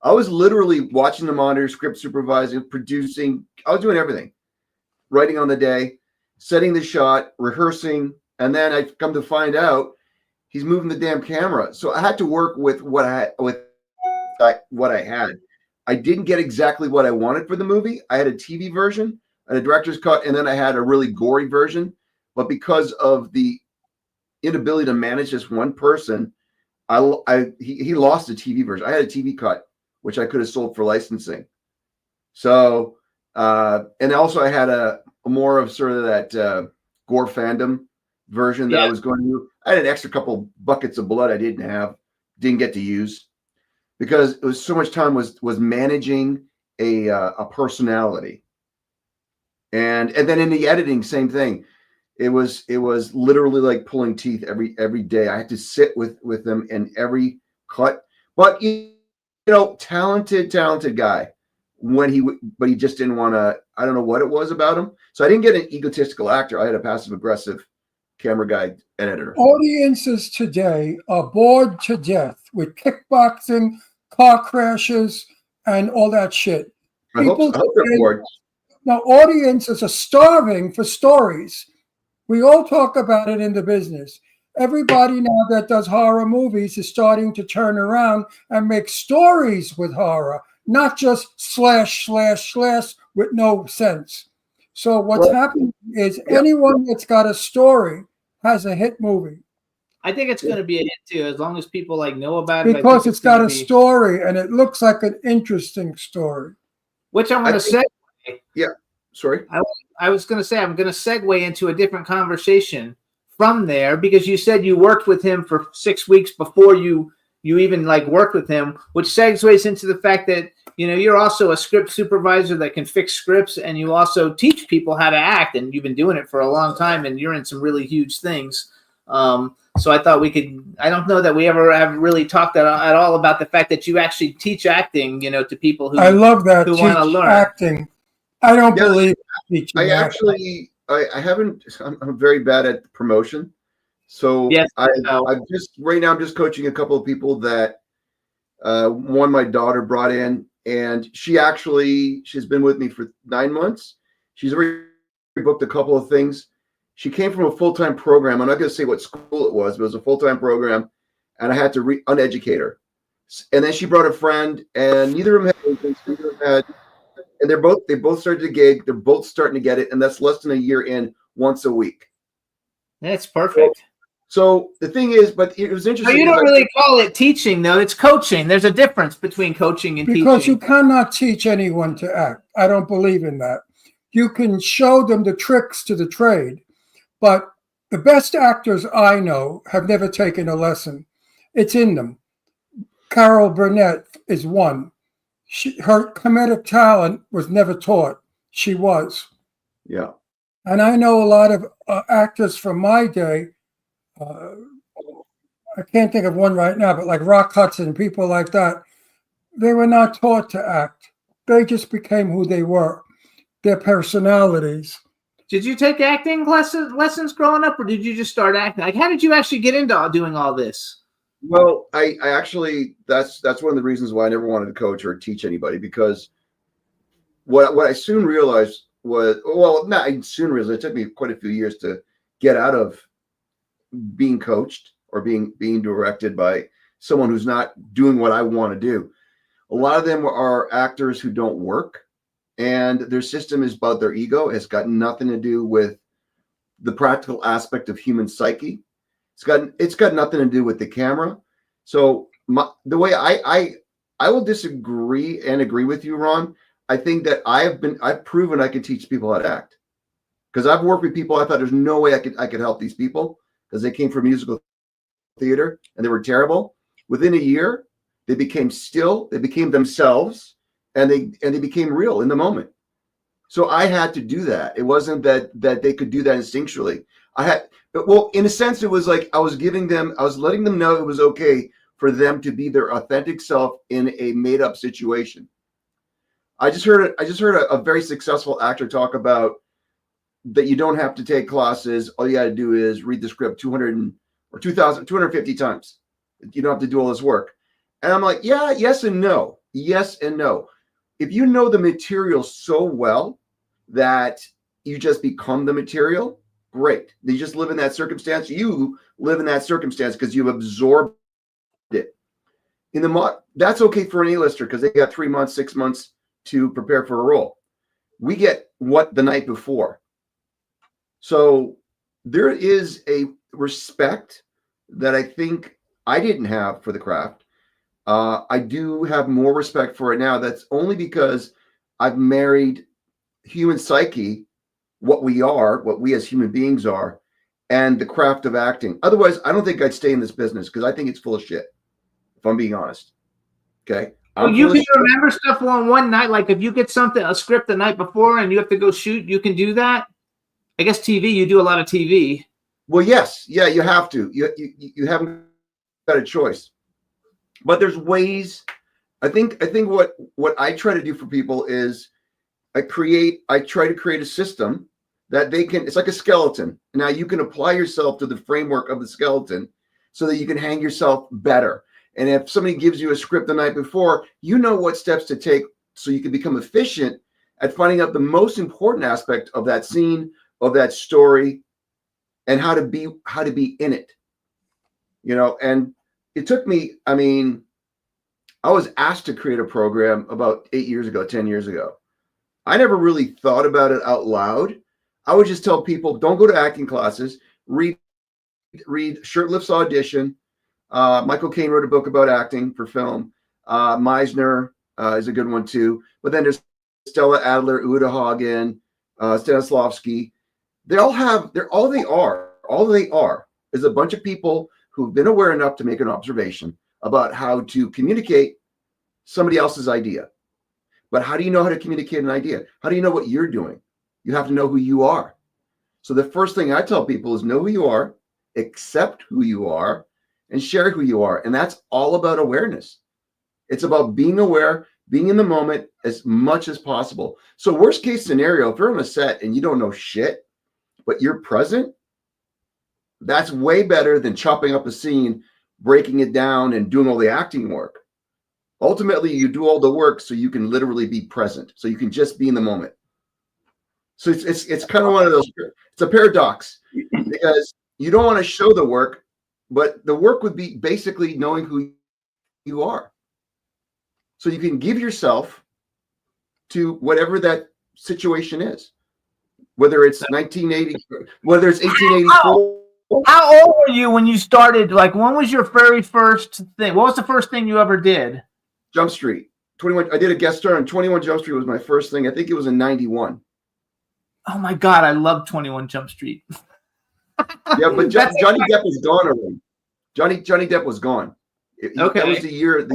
I was literally watching the monitor, script supervising, producing. I was doing everything, writing on the day, setting the shot, rehearsing. And then I come to find out he's moving the damn camera. So I had to work with what I had. I didn't get exactly what I wanted for the movie. I had a TV version, and a director's cut, and then I had a really gory version. But because of the inability to manage this one person, he lost the TV version. I had a TV cut, which I could have sold for licensing. So, and also I had a more of sort of that gore fandom version that I was going to do. I had an extra couple buckets of blood I didn't get to use, because it was so much time was managing a personality. And then in the editing, same thing. It was literally like pulling teeth every day. I had to sit with them in every cut. But talented guy. But he just didn't want to. I don't know what it was about him. So I didn't get an egotistical actor. I had a passive aggressive camera guy and editor. Audiences today are bored to death with kickboxing, car crashes, and all that shit. I hope they're bored. Now, audiences are starving for stories. We all talk about it in the business. Everybody now that does horror movies is starting to turn around and make stories with horror, not just slash with no sense. So what's happening is anyone that's got a story has a hit movie. I think it's going to be a hit too, as long as people know about it. Because it's got a story and it looks like an interesting story. Which I'm going to say. Yeah, sorry. I was going to say I'm going to segue into a different conversation from there, because you said you worked with him for 6 weeks before you even worked with him, which segues into the fact that you're also a script supervisor that can fix scripts, and you also teach people how to act, and you've been doing it for a long time, and you're in some really huge things. So I thought we could. I don't know that we ever have really talked at all about the fact that you actually teach acting, to people who I love that who want to learn acting. I don't believe teaching. I haven't. I'm very bad at promotion. So yes, I'm just coaching a couple of people that one my daughter brought in, and she's been with me for 9 months. She's already booked a couple of things. She came from a full-time program. I'm not going to say what school it was, but it was a full-time program, and I had to uneducate her. And then she brought a friend, and neither of them had agents, neither of them had. And they both started to gig. They're both starting to get it, and that's less than a year in, once a week. That's perfect. So the thing is, but it was interesting. So you don't really call it teaching, though. It's coaching. There's a difference between coaching and teaching. Because you cannot teach anyone to act. I don't believe in that. You can show them the tricks to the trade, but the best actors I know have never taken a lesson. It's in them. Carol Burnett is one. Her comedic talent was never taught. She was. Yeah. And I know a lot of actors from my day. I can't think of one right now, but like Rock Hudson, people like that, they were not taught to act. They just became who they were. their personalities. Did you take acting lessons growing up, or did you just start acting? Like, how did you actually get into doing all this? Well, I actually that's one of the reasons why I never wanted to coach or teach anybody, because what I soon realized was, well, not I soon realized, it took me quite a few years to get out of being coached or being directed by someone who's not doing what I want to do. A lot of them are actors who don't work, and their system is about their ego. It's got nothing to do with the practical aspect of human psyche. It's got nothing to do with the camera. So the way I will disagree and agree with you, Ron. I think that I've proven I can teach people how to act, because I've worked with people I thought there's no way I could help these people because they came from musical theater and they were terrible. Within a year, they became still, they became themselves, and they became real in the moment. So I had to do that. It wasn't that they could do that instinctually. Well, in a sense, it was like I was letting them know it was okay for them to be their authentic self in a made up situation. I just heard a very successful actor talk about that you don't have to take classes. All you got to do is read the script 250 times. You don't have to do all this work. And I'm like, yeah, yes and no. Yes and no. If you know the material so well that you just become the material, great. You just live in that circumstance. You live in that circumstance because you've absorbed it. That's okay for an A-lister because they got 3 months, 6 months to prepare for a role. We get what the night before. So there is a respect that I think I didn't have for the craft. I do have more respect for it now. That's only because I've married human psyche, what we as human beings are, and the craft of acting. Otherwise, I don't think I'd stay in this business because I think it's full of shit, if I'm being honest. Okay. Well, you can remember stuff on one night. Like if you get a script the night before and you have to go shoot, you can do that. I guess TV, you do a lot of TV. Well, yes. Yeah, you have to. You haven't got a choice. But there's ways. I think what I try to do for people is I try to create a system that it's like a skeleton. Now you can apply yourself to the framework of the skeleton so that you can hang yourself better. And if somebody gives you a script the night before, you know what steps to take so you can become efficient at finding out the most important aspect of that scene, of that story, and how to be in it. And it took me, I was asked to create a program about 8 years ago, 10 years ago. I never really thought about it out loud. I would just tell people, don't go to acting classes, read Shirtless Audition. Michael Caine wrote a book about acting for film. Meisner is a good one too. But then there's Stella Adler, Uta Hagen, Stanislavski. All they are is a bunch of people who've been aware enough to make an observation about how to communicate somebody else's idea. But how do you know how to communicate an idea? How do you know what you're doing? You have to know who you are. So the first thing I tell people is know who you are, accept who you are, and share who you are. And that's all about awareness. It's about being aware, being in the moment as much as possible. So worst case scenario, if you're on a set and you don't know shit, but you're present, that's way better than chopping up a scene, breaking it down, and doing all the acting work. Ultimately, you do all the work so you can literally be present, so you can just be in the moment. So it's kind of one of those, it's a paradox because you don't want to show the work, but the work would be basically knowing who you are. So you can give yourself to whatever that situation is, whether it's 1980, whether it's 1884. How old were you when you started? Like, when was your very first thing? What was the first thing you ever did? Jump Street. 21. I did a guest star on 21 Jump Street was my first thing. I think it was in 91. Oh my God, I love 21 Jump Street. Yeah, but Johnny Depp was gone already. Johnny Depp was gone. Okay. That was the year.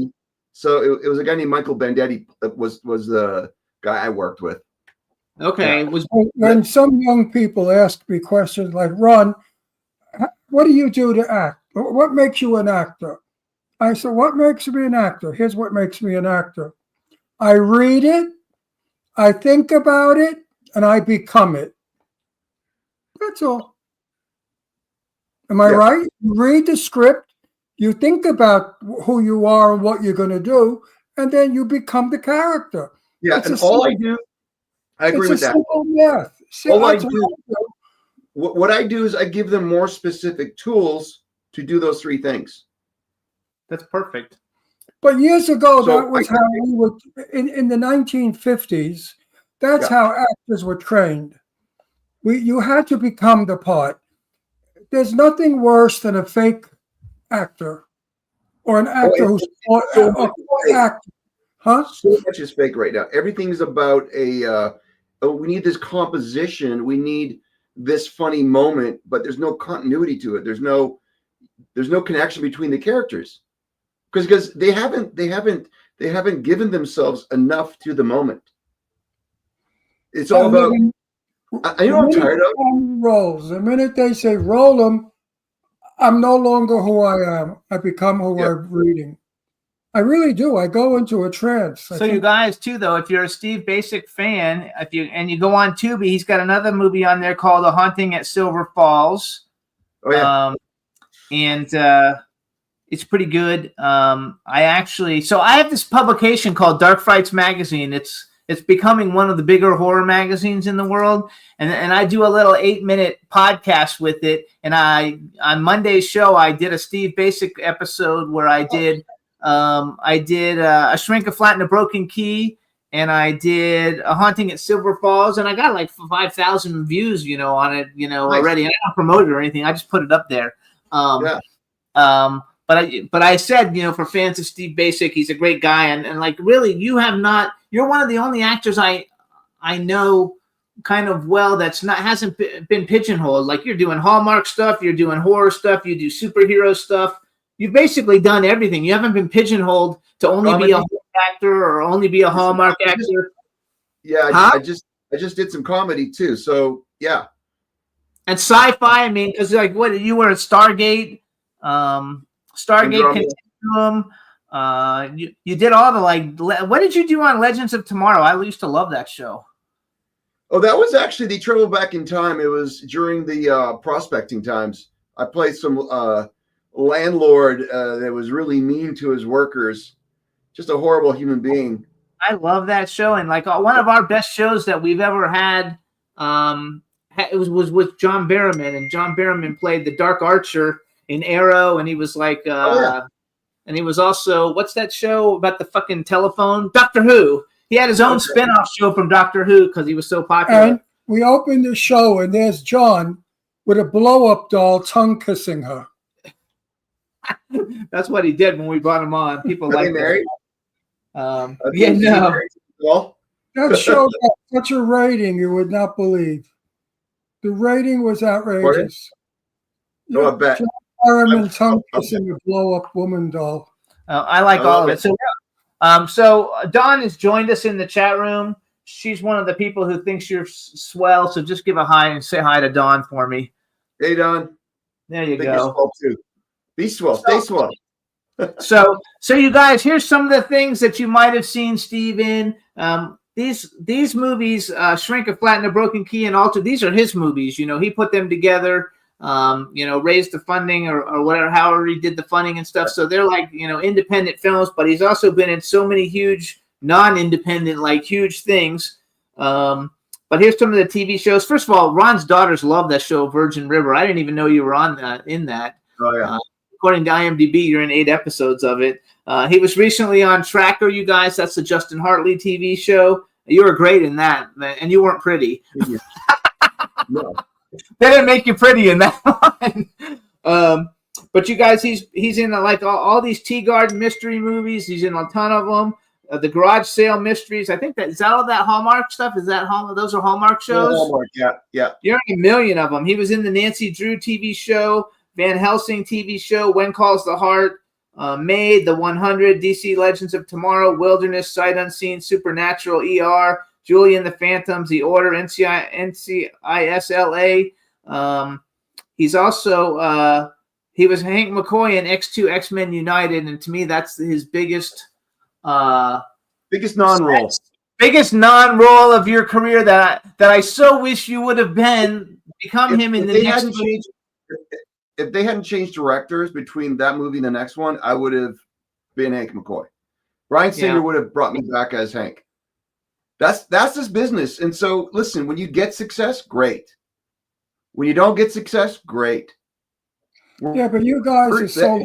So it was a guy named Michael Bandetti that was the guy I worked with. Okay. Yeah. When some young people ask me questions like, Ron, what do you do to act? What makes you an actor? I said, what makes me an actor? Here's what makes me an actor. I read it. I think about it. and I become it. That's all. Am I Yeah. right? You read the script, you think about who you are and what you're going to do, and then you become the character. Yeah, It's and a all I simple- do, I agree with it's a that. simple math. All I That's what do, what I do is I give them more specific tools to do those three things. That's perfect. But years ago, So that was I- how we were in the 1950s. That's Yeah. how actors were trained. You had to become the part. There's nothing worse than a fake actor or an actor who's actor. Huh? So much is fake right now. Everything's about we need this composition. We need this funny moment, but there's no continuity to it. There's no connection between the characters because they haven't given themselves enough to the moment. It's all about. I know I'm tired of roles. The minute they say roll them, I'm no longer who I am. I become who I'm reading. I really do. I go into a trance. So you guys too, though, if you're a Steve Basic fan, you go on Tubi, he's got another movie on there called The Haunting at Silver Falls. Oh yeah, and it's pretty good. I have this publication called Dark Frights Magazine. It's becoming one of the bigger horror magazines in the world, and I do a little 8-minute podcast with it. And on Monday's show I did a Steve Basic episode where I did A Shrink, a Flat, and a Broken Key, and I did A Haunting at Silver Falls, and I got like 5,000 views, on it, Nice. already. And I don't promote it or anything. I just put it up there. But I said, for fans of Steve Basic, he's a great guy, and like really, you're one of the only actors I know kind of well hasn't been pigeonholed. Like you're doing Hallmark stuff, you're doing horror stuff, you do superhero stuff. You've basically done everything. You haven't been pigeonholed to only be a horror actor or only be a Hallmark actor. Yeah, I just did some comedy too. So yeah, and sci-fi. I mean, because like what you were at Stargate, Continuum. You did all the what did you do on Legends of Tomorrow? I used to love that show. Oh, that was actually the Travel Back in Time. It was during the prospecting times. I played some landlord that was really mean to his workers, just a horrible human being. I love that show, and like one of our best shows that we've ever had. It was with John Barrowman, and John Barrowman played the Dark Archer in Arrow, and he was like, and he was also, what's that show about the fucking telephone? Doctor Who. He had his own spin-off show from Doctor Who because he was so popular. And we opened the show, and there's John with a blow-up doll tongue kissing her. That's what he did when we brought him on. People Are like they married? no. That show got such a rating you would not believe. The rating was outrageous. No, I bet. John Barrowman tongue kissing a blow-up woman doll. I like all of it. So Dawn has joined us in the chat room. She's one of the people who thinks you're swell. So just give a hi and say hi to Dawn for me. Hey, Dawn. There you I think you're go. swell too. Be swell. Stay swell. So you guys, here's some of the things that you might have seen Steve in. These movies, Shrink, a Flat, and a Broken Key, and Alter. These are his movies. He put them together. Raised the funding or whatever, however he did the funding and stuff. So they're like, independent films, but he's also been in so many huge non-independent, like huge things. But here's some of the TV shows. First of all, Ron's daughters love that show, Virgin River. I didn't even know you were on that, in that. Oh yeah. According to IMDb, you're in 8 episodes of it. He was recently on Tracker, you guys. That's the Justin Hartley TV show. You were great in that, and you weren't pretty. No. They didn't make you pretty in that one. But you guys, he's in like all these Tea Garden mystery movies. He's in a ton of them. The Garage Sale Mysteries. I think is that all that Hallmark stuff? Is that those are Hallmark shows? Hallmark, yeah. You're in a million of them. He was in the Nancy Drew TV show, Van Helsing TV show, When Calls the Heart, Maid, The 100, DC Legends of Tomorrow, Wilderness, Sight Unseen, Supernatural, ER, Julian the Phantoms, The Order, NCISLA. He's also he was Hank McCoy in X2 X-Men United, and to me that's his biggest non-role. biggest non-role of your career that I so wish you would have become him in the next movie? If they hadn't changed directors between that movie and the next one, I would have been Hank McCoy. Bryan Singer would have brought me back as Hank. That's his business. And so, listen, when you get success, great. When you don't get success, great. Yeah, but you guys are so.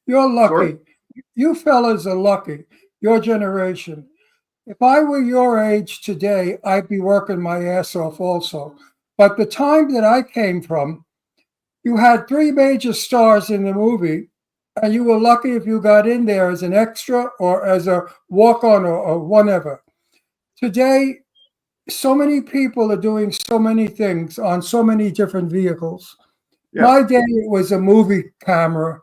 You're lucky. Sorry? You fellas are lucky. Your generation. If I were your age today, I'd be working my ass off also. But the time that I came from, you had 3 major stars in the movie, and you were lucky if you got in there as an extra or as a walk-on or whatever. Today, so many people are doing so many things on so many different vehicles. Yeah. My day, it was a movie camera,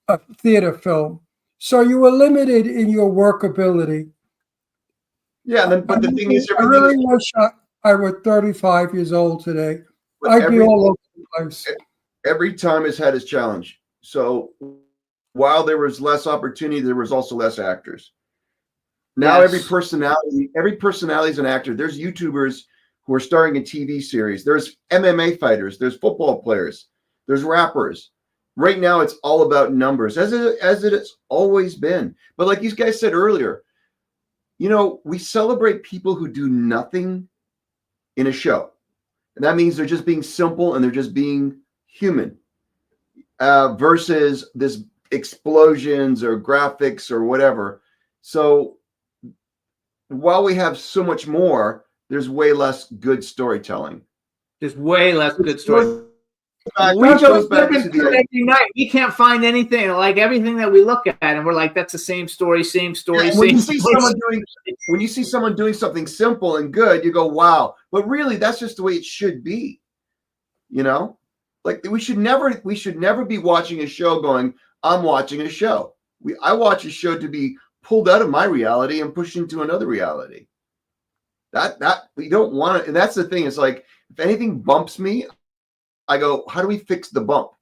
a theater film. So you were limited in your workability. Yeah, but the thing is, I really wish I were 35 years old today. I'd be all over the place. Every time has had its challenge. So while there was less opportunity, there was also less actors. Now every personality is an actor. There's YouTubers who are starring in TV series. There's MMA fighters. There's football players. There's rappers. Right now, it's all about numbers, as it has always been. But like you guys said earlier, we celebrate people who do nothing in a show. And that means they're just being simple and they're just being human versus this explosions or graphics or whatever. So while we have so much more, there's way less good storytelling. There's way less good story. We every night. We can't find anything like everything that we look at, and we're like, "That's the same story, same story." Yeah, when you see someone doing something simple and good, you go, "Wow!" But really, that's just the way it should be. Like we should never be watching a show going, "I'm watching a show." I watch a show to be pulled out of my reality and pushed into another reality. That we don't want to, and that's the thing. It's like if anything bumps me, I go, how do we fix the bump?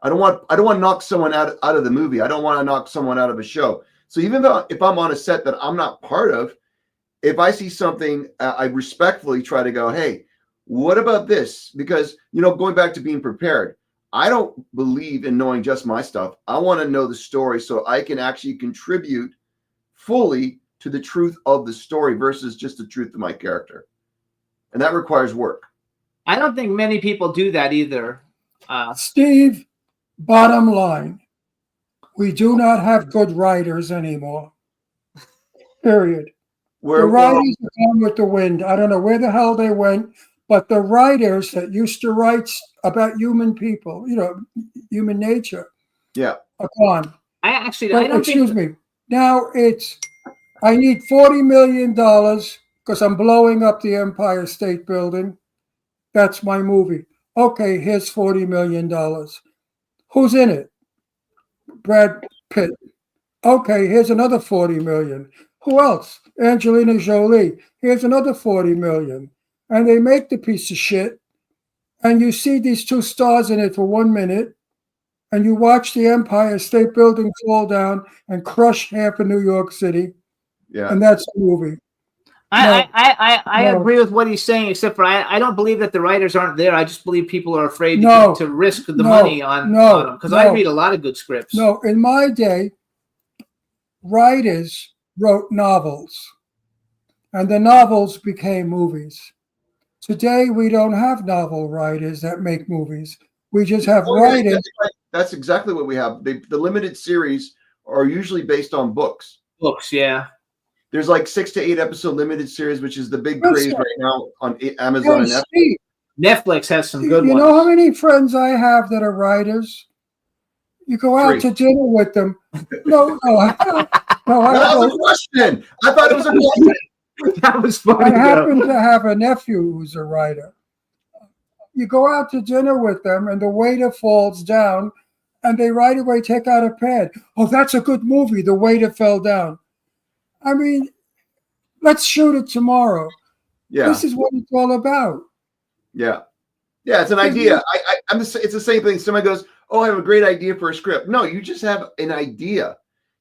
I don't want to knock someone out of the movie. I don't want to knock someone out of a show. So even though if I'm on a set that I'm not part of, if I see something, I respectfully try to go, hey, what about this? Because, going back to being prepared, I don't believe in knowing just my stuff. I want to know the story so I can actually contribute fully to the truth of the story versus just the truth of my character. And that requires work. I don't think many people do that either. Steve, bottom line, we do not have good writers anymore. Period. The writers are gone with the wind. I don't know where the hell they went, but the writers that used to write about human people, human nature, are gone. Excuse me. Now I need $40 million because I'm blowing up the Empire State Building. That's my movie. Okay, here's $40 million. Who's in it? Brad Pitt. Okay, here's another $40 million. Who else? Angelina Jolie. Here's another $40 million. And they make the piece of shit. And you see these 2 stars in it for 1 minute. And you watch the Empire State Building fall down and crush half of New York City. Yeah. And that's the movie. I agree with what he's saying, except for I don't believe that the writers aren't there. I just believe people are afraid to risk the money on them. Because I read a lot of good scripts. No, in my day, writers wrote novels, and the novels became movies. Today, we don't have novel writers that make movies. We just have writers. That's exactly what we have. The limited series are usually based on books. Books, yeah. There's like 6 to 8 episode limited series, which is the big craze right now on Amazon and Netflix. Netflix has some good ones. You know how many friends I have that are writers? You go out to dinner with them. No. That was a question. I thought it was a question. That was funny. I happen to have a nephew who's a writer. You go out to dinner with them, and the waiter falls down, and they right away take out a pad. Oh, that's a good movie. The waiter fell down. I mean, let's shoot it tomorrow. Yeah. This is what it's all about. Yeah. Yeah, it's an idea. It's the same thing. Somebody goes, oh, I have a great idea for a script. No, you just have an idea.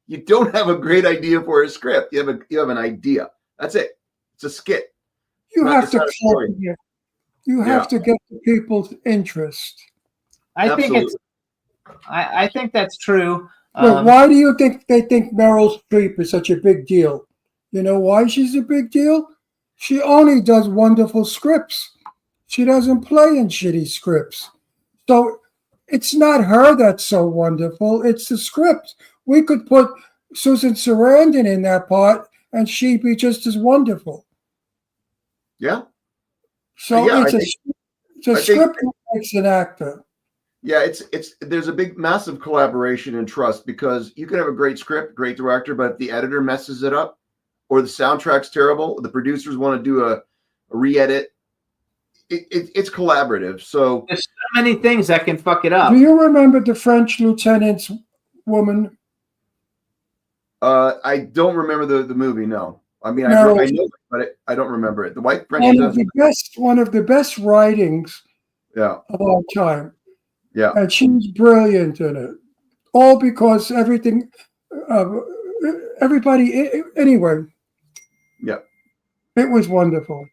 You don't have a great idea for a script. You have an idea. That's it. It's a skit. You Not- have it's to not a story. you have to get the people's interest. I think Absolutely. it's. I think that's true. But why do you think they think Meryl Streep is such a big deal? You know why she's a big deal? She only does wonderful scripts. She doesn't play in shitty scripts. So it's not her that's so wonderful. It's the script. We could put Susan Sarandon in that part and she'd be just as wonderful. Yeah. So Yeah, it's I a think- script that makes an actor. Yeah, it's there's a big massive collaboration and trust, because you can have a great script, great director, but if the editor messes it up or the soundtrack's terrible, the producers want to do a re-edit, it's collaborative. So There's so many things that can fuck it up. Do you remember the French lieutenant's woman? I don't remember the movie. No, I mean I No. know it, but I don't remember it. The white French. One of the best writings Yeah, of all time. yeah. And she was brilliant in it. All because everybody, anyway. Yeah. It was wonderful.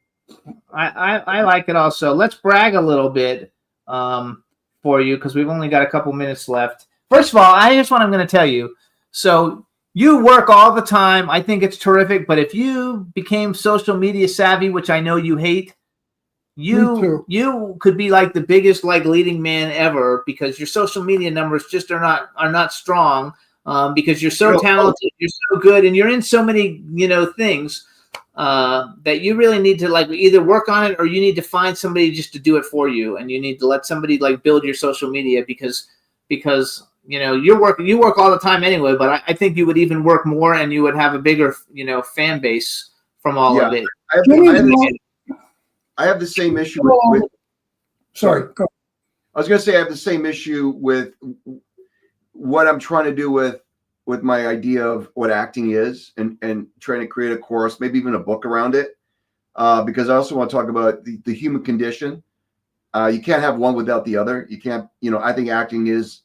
I like it also. Let's brag a little bit for you, because we've only got a couple minutes left. First of all, here's what I'm going to tell you. So you work all the time. I think it's terrific. But if you became social media savvy, which I know you hate, Me too. you could be like the biggest leading man ever, because your social media numbers just are not strong, because you're so talented, you're so good, and you're in so many things that you really need to either work on it, or you need to find somebody just to do it for you, and you need to let somebody build your social media, because you work all the time anyway. But I think you would even work more, and you would have a bigger fan base from all of it. I have the same issue with Sorry, go. I was going to say I have the same issue with what I'm trying to do with my idea of what acting is, and trying to create a course, maybe even a book around it, because I also want to talk about the human condition. You can't have one without the other. You can't, I think acting is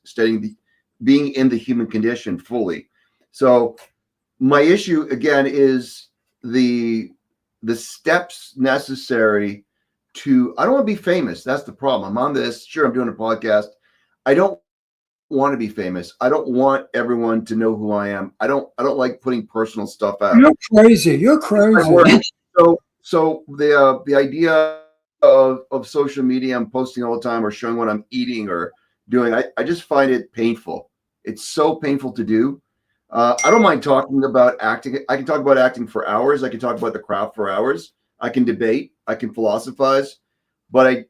being in the human condition fully. So my issue again is the steps necessary to, I don't want to be famous. That's the problem. I'm on this. Sure, I'm doing a podcast. I don't want to be famous. I don't want everyone to know who I am. I don't like putting personal stuff out. You're crazy. You're crazy. So the idea of social media, I'm posting all the time or showing what I'm eating or doing, I just find it painful. It's so painful to do. I don't mind talking about acting. I can talk about acting for hours. I can talk about the craft for hours. I can debate. I can philosophize. But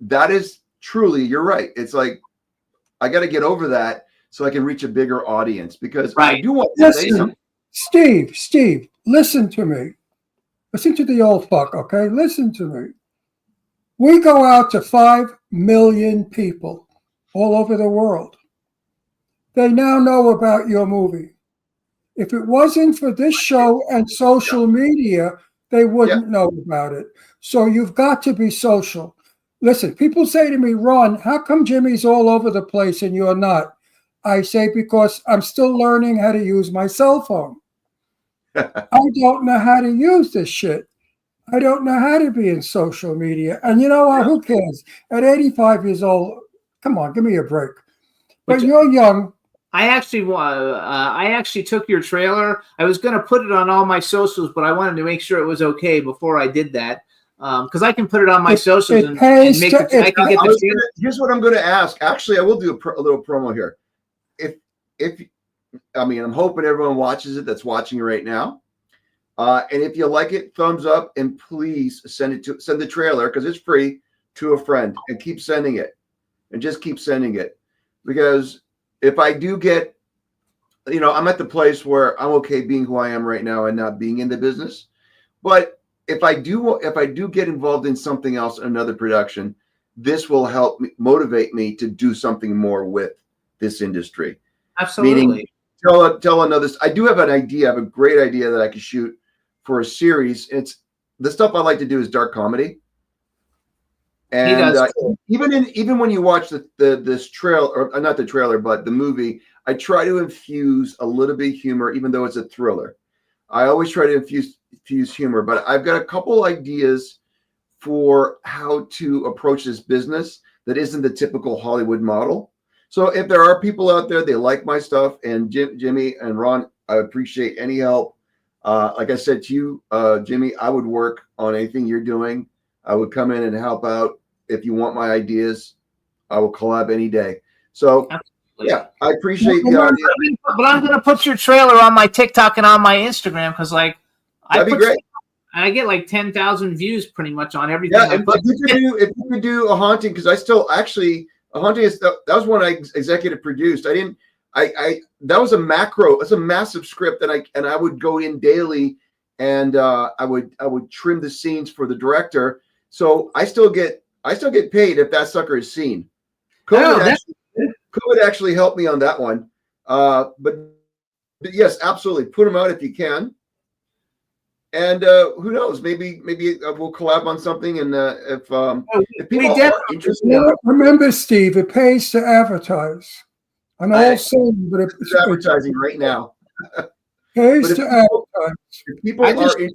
that is truly, you're right. It's like I got to get over that so I can reach a bigger audience, because I do want to say something. Steve, listen to me. Listen to the old fuck, okay? Listen to me. We go out to 5 million people all over the world. They now know about your movie. If it wasn't for this show and social media, they wouldn't know about it. So you've got to be social. Listen, people say to me, Ron, how come Jimmy's all over the place and you're not? I say, because I'm still learning how to use my cell phone. I don't know how to use this shit. I don't know how to be in social media. And you know what? Who cares? At 85 years old, come on, give me a break. But you're young. I actually took your trailer. I was going to put it on all my socials, but I wanted to make sure it was okay before I did that, because I can put it on my socials and make it. I can get the. Here's what I'm going to ask. Actually, I will do a little promo here. I'm hoping everyone watches it that's watching it right now. And if you like it, thumbs up, and please send the trailer, because it's free, to a friend, and keep sending it, and just keep sending it, because if I do get, I'm at the place where I'm okay being who I am right now and not being in the business. But if I do get involved in something else, another production, this will help motivate me to do something more with this industry. Absolutely. Meaning, tell another. I do have an idea. I have a great idea that I could shoot for a series. It's the stuff I like to do is dark comedy. And does. even when you watch this trailer, or not the trailer, but the movie, I try to infuse a little bit of humor, even though it's a thriller. I always try to infuse humor, but I've got a couple ideas for how to approach this business that isn't the typical Hollywood model. So if there are people out there, they like my stuff, and Jimmy and Ron, I appreciate any help. Like I said to you, Jimmy, I would work on anything you're doing. I would come in and help out. If you want my ideas, I will collab any day. So yeah, I appreciate the idea. But I'm going to put your trailer on my TikTok and on my Instagram because, like, that'd be great. I get like 10,000 views pretty much on everything. Yeah, if you could do a haunting, because I still actually a haunting is that was one I executive produced. That was a macro. It's a massive script, and I would go in daily, and I would trim the scenes for the director. So I still get paid if that sucker is seen. COVID actually helped me on that one. But yes, absolutely, put them out if you can. And who knows? Maybe we'll collab on something. And if people are interested, remember, Steve, it pays to advertise. I'm all saying, but it's advertising right now. Pays to advertise. If people are interested,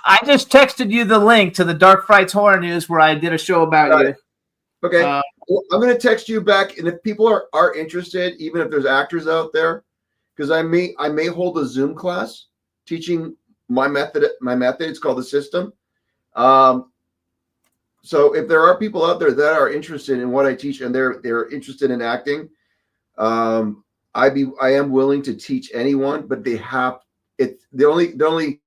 I just texted you the link to the Dark Frights Horror News where I did a show about you. Okay, well, I'm going to text you back, and if people are interested, even if there's actors out there, because I may hold a Zoom class teaching my method. It's called The System. So if there are people out there that are interested in what I teach and they're interested in acting, I am willing to teach anyone, but they have the only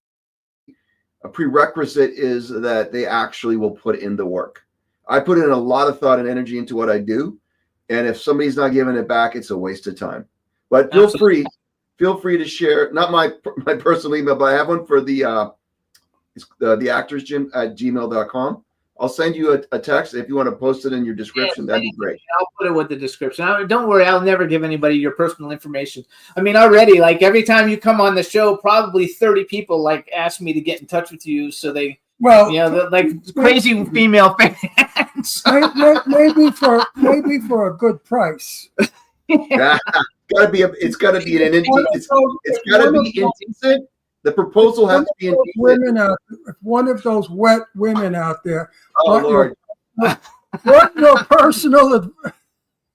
prerequisite is that they actually will put in the work. I put in a lot of thought and energy into what I do, and if somebody's not giving it back, it's a waste of time. But feel free to share, not my personal email, but I have one for the actorsgym@gmail.com. I'll send you a text if you want to post it in your description. That'd be great. I'll put it with the description. Don't worry, I'll never give anybody your personal information. I mean, already, like every time you come on the show, probably 30 people like ask me to get in touch with you, so they, like crazy female fans. maybe for a good price. It's gotta be indecent. The proposal has to be indecent. One of those wet women out there. Oh Lord! Want your personal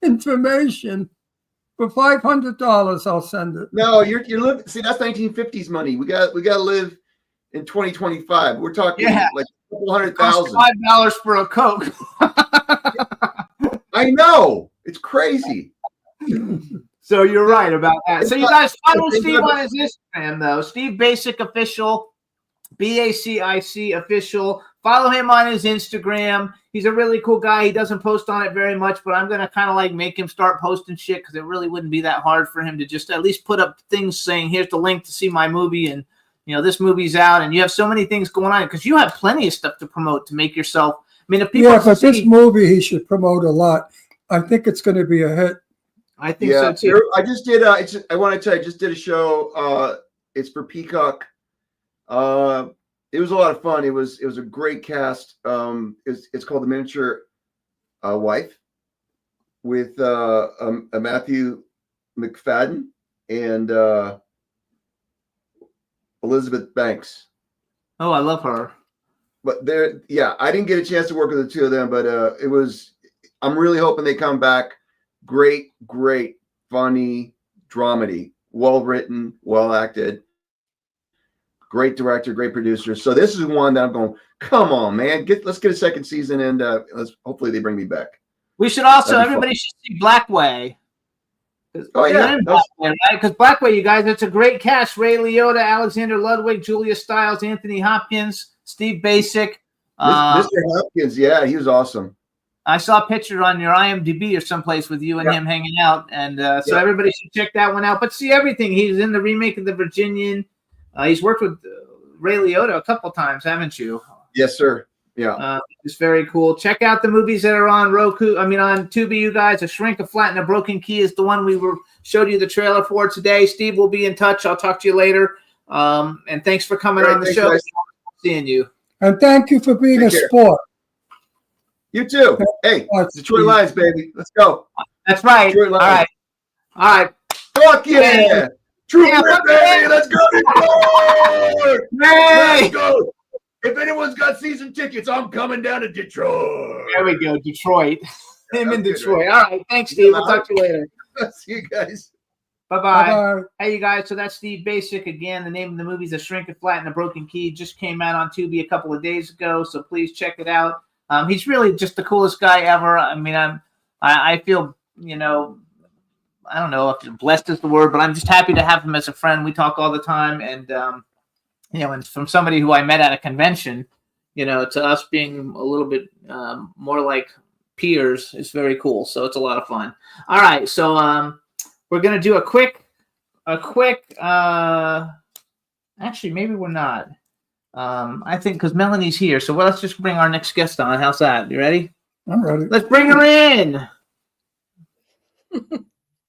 information for $500? I'll send it. No, you're living. See, that's 1950s money. We got to live in 2025. We're talking like a couple $100,000. $5 for a Coke. I know, it's crazy. So you're right about that. So you guys follow Steve on his Instagram, though. Steve Basic Official, BACIC Official. Follow him on his Instagram. He's a really cool guy. He doesn't post on it very much, but I'm going to kind of like make him start posting shit because it really wouldn't be that hard for him to just at least put up things saying, here's the link to see my movie, and this movie's out. And you have so many things going on because you have plenty of stuff to promote to make yourself. I mean, if people but this movie he should promote a lot. I think it's going to be a hit. I think so too. I just did. I want to tell you, I just did a show. It's for Peacock. It was a lot of fun. It was a great cast. It's called The Miniature Wife with Matthew McFadden and Elizabeth Banks. Oh, I love her. But I didn't get a chance to work with the two of them, but it was. I'm really hoping they come back. Great, funny dramedy, well written, well acted. Great director, great producer. So this is one that I'm going, come on, man. Let's get a second season, and hopefully they bring me back. We should also, everybody should see Blackway. Oh, yeah. Because Blackway, you guys, it's a great cast. Ray Liotta, Alexander Ludwig, Julia Stiles, Anthony Hopkins, Steve Basic. Mr. Hopkins, yeah, he was awesome. I saw a picture on your IMDb or someplace with you and him hanging out. And so everybody should check that one out. But see everything. He's in the remake of The Virginian. He's worked with Ray Liotta a couple times, haven't you? Yes, sir. Yeah. It's very cool. Check out the movies that are on Roku. I mean, on Tubi, you guys. A Shrink, a Flat, and a Broken Key is the one we showed you the trailer for today. Steve will be in touch. I'll talk to you later. And thanks for coming on the show. Guys. Seeing you. And thank you for being a sport. You too. Hey, Detroit Lions, baby. Let's go. That's right. Detroit All Lions. right. All right. Fuck yeah. True Yeah, grit, fuck baby. yeah. Let's go, Detroit. Hey! Let's go. If anyone's got season tickets, I'm coming down to Detroit. There we go. Detroit. Him that in was good, Detroit. right? All right. Thanks, Steve. We'll talk to you later. See you guys. Bye-bye. Bye-bye. Hey, you guys. So that's Steve Basic. Again, the name of the movie is A Shrink, a Flat, and a Broken Key. Just came out on Tubi a couple of days ago, so please check it out. He's really just the coolest guy ever. I mean, I feel, you know, I don't know if blessed is the word, but I'm just happy to have him as a friend. We talk all the time, and you know, and from somebody who I met at a convention, you know, to us being a little bit more like peers is very cool. So it's a lot of fun. All right, so we're gonna do a quick. Actually, maybe we're not. I think because Melanie's here, so let's just bring our next guest on. How's that? You ready? I'm ready. Let's bring her in.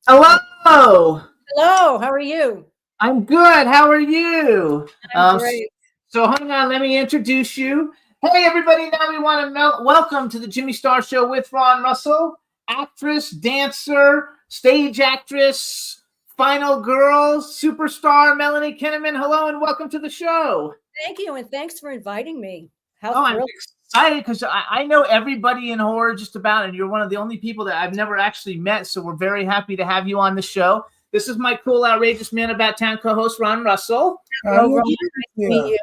Hello. Hello, how are you? I'm good. How are you? I'm great. So hang on, let me introduce you. Hey, everybody! Now we want to welcome to the Jimmy Star Show with Ron Russell, actress, dancer, stage actress, final girl, superstar Melanie Kinnaman. Hello, and welcome to the show. Thank you, and thanks for inviting me. How I'm thrilled. excited because I know everybody in horror just about, and you're one of the only people that I've never actually met. So we're very happy to have you on the show. This is my cool, outrageous man about town co-host Ron Russell. Ron, nice to meet you.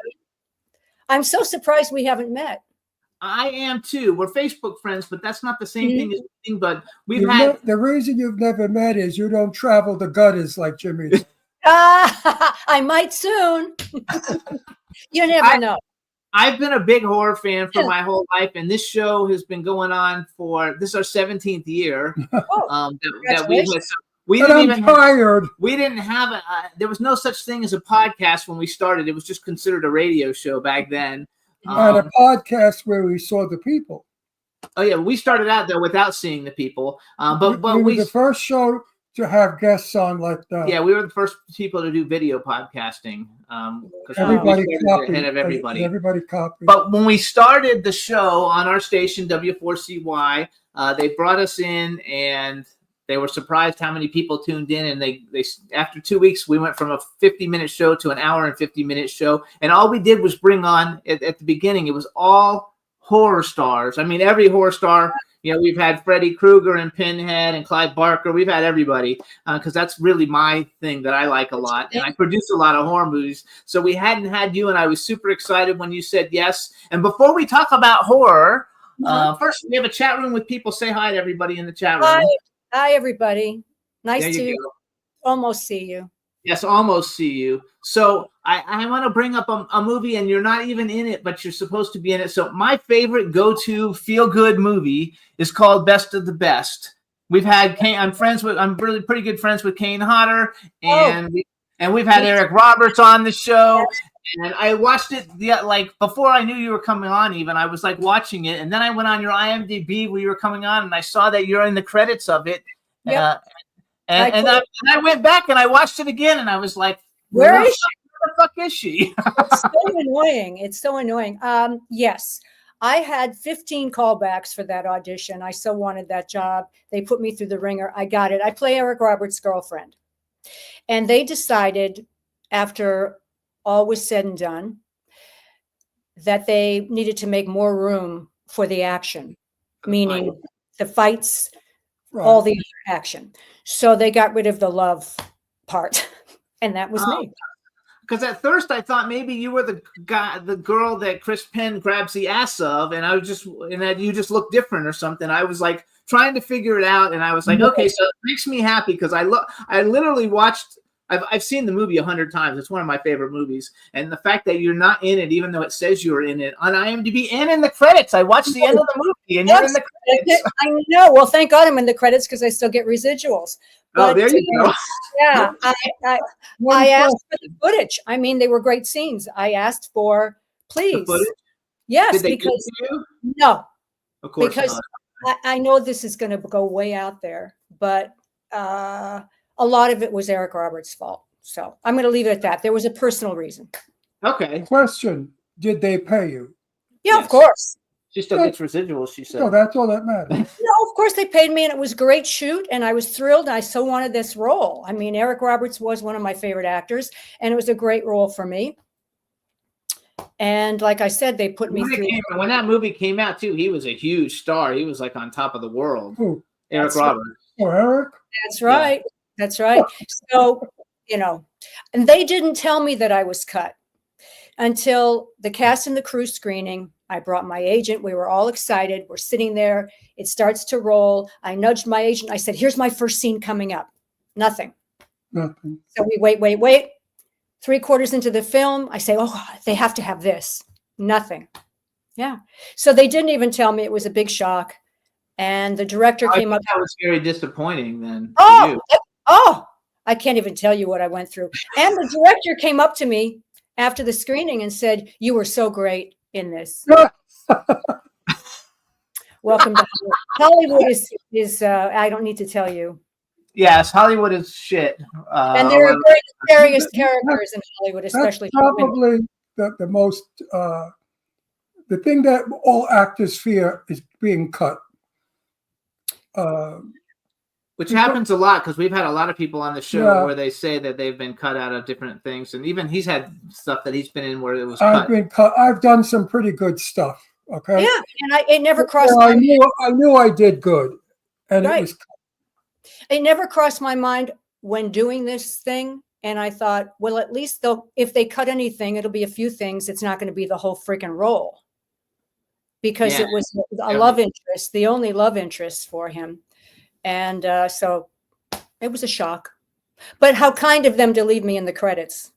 I'm so surprised we haven't met. I am too. We're Facebook friends, but that's not the same thing as meeting. But we've You've had the reason you've never met is you don't travel the gutters like Jimmy. I might soon. You never know. I've been a big horror fan for my whole life, and this show has been going on for this is our 17th year. That we didn't even tired. We didn't have there was no such thing as a podcast when we started. It was just considered a radio show back then. And a podcast where we saw the people. Oh yeah, we started out though without seeing the people, but we were the first show to have guests on like that. Yeah, we were the first people to do video podcasting. Because everybody copied. Ahead of everybody. Everybody copied. But when we started the show on our station W4CY, they brought us in and they were surprised how many people tuned in. And they after 2 weeks, we went from a 50-minute show to an hour and 50-minute show. And all we did was bring on at the beginning. It was all horror stars. I mean, every horror star. You know, we've had Freddy Krueger and Pinhead and Clive Barker. We've had everybody because that's really my thing that I like a lot. And I produce a lot of horror movies. So we hadn't had you, and I was super excited when you said yes. And before we talk about horror, first we have a chat room with people. Say hi to everybody in the chat room. Hi, everybody. Nice There to you go. almost see you. Yes, almost see you. So I want to bring up a movie, and you're not even in it, but you're supposed to be in it. So my favorite go-to feel-good movie is called Best of the Best. We've had I'm really pretty good friends with Kane Hodder, and we've had Eric Roberts on the show. And I watched it like before I knew you were coming on. Even I was like watching it, and then I went on your IMDb where you were coming on, and I saw that you're in the credits of it. Yep. And I went back and I watched it again, and I was like, Where is she? Where the fuck is she? It's so annoying. It's so annoying. Yes, I had 15 callbacks for that audition. I so wanted that job. They put me through the ringer. I got it. I play Eric Roberts' girlfriend. And they decided after all was said and done that they needed to make more room for the action, meaning the fights, all the action. So they got rid of the love part. And that was me. Because at first I thought maybe you were the girl that Chris Penn grabs the ass of, and that you just look different or something. I was like trying to figure it out, and I was like, okay, so it makes me happy because I literally watched. I've seen the movie 100 times. It's one of my favorite movies, and the fact that you're not in it, even though it says you're in it on IMDb and in the credits. I watched the end of the movie, and you're in the credits. I know. Well, thank God I'm in the credits because I still get residuals. But, there you go. Yeah, I asked for the footage. I mean, they were great scenes. I asked for, please. The footage? Yes, Did they because give it to you? no, Of course because not. I know this is going to go way out there, but a lot of it was Eric Roberts' fault. So I'm going to leave it at that. There was a personal reason. Okay. Question: did they pay you? Yeah, of course. She still gets residuals, she said. So that's all that matters. No, of course they paid me, and it was a great shoot, and I was thrilled. I so wanted this role. I mean, Eric Roberts was one of my favorite actors, and it was a great role for me. And like I said, they put me through. When that movie came out, too, he was a huge star. He was like on top of the world. Who? Eric Roberts. Oh, Eric? That's right. That's right. So, you know, and they didn't tell me that I was cut until the cast and the crew screening. I brought my agent. We were all excited. We're sitting there. It starts to roll. I nudged my agent. I said, here's my first scene coming up. Nothing. Nothing. So we wait. 3/4 into the film, I say, oh, they have to have this. Nothing. Yeah. So they didn't even tell me. It was a big shock. And the director came up. That was very disappointing then. Oh, I can't even tell you what I went through. And the director came up to me after the screening and said, you were so great in this. Welcome to Hollywood. Is I don't need to tell you. Yes, Hollywood is shit. And there are very nefarious characters in Hollywood, especially That's probably the most the thing that all actors fear is being cut. Which happens a lot because we've had a lot of people on the show Yeah. where they say that they've been cut out of different things, and even he's had stuff that he's been in where it was I've cut. been cut. I've done some pretty good stuff. Okay. Yeah, and it never crossed. I knew I did good, and Right. it was. It never crossed my mind when doing this thing. And I thought, well, at least if they cut anything, it'll be a few things. It's not going to be the whole freaking role. Because it was a love interest, the only love interest for him. And so it was a shock. But how kind of them to leave me in the credits.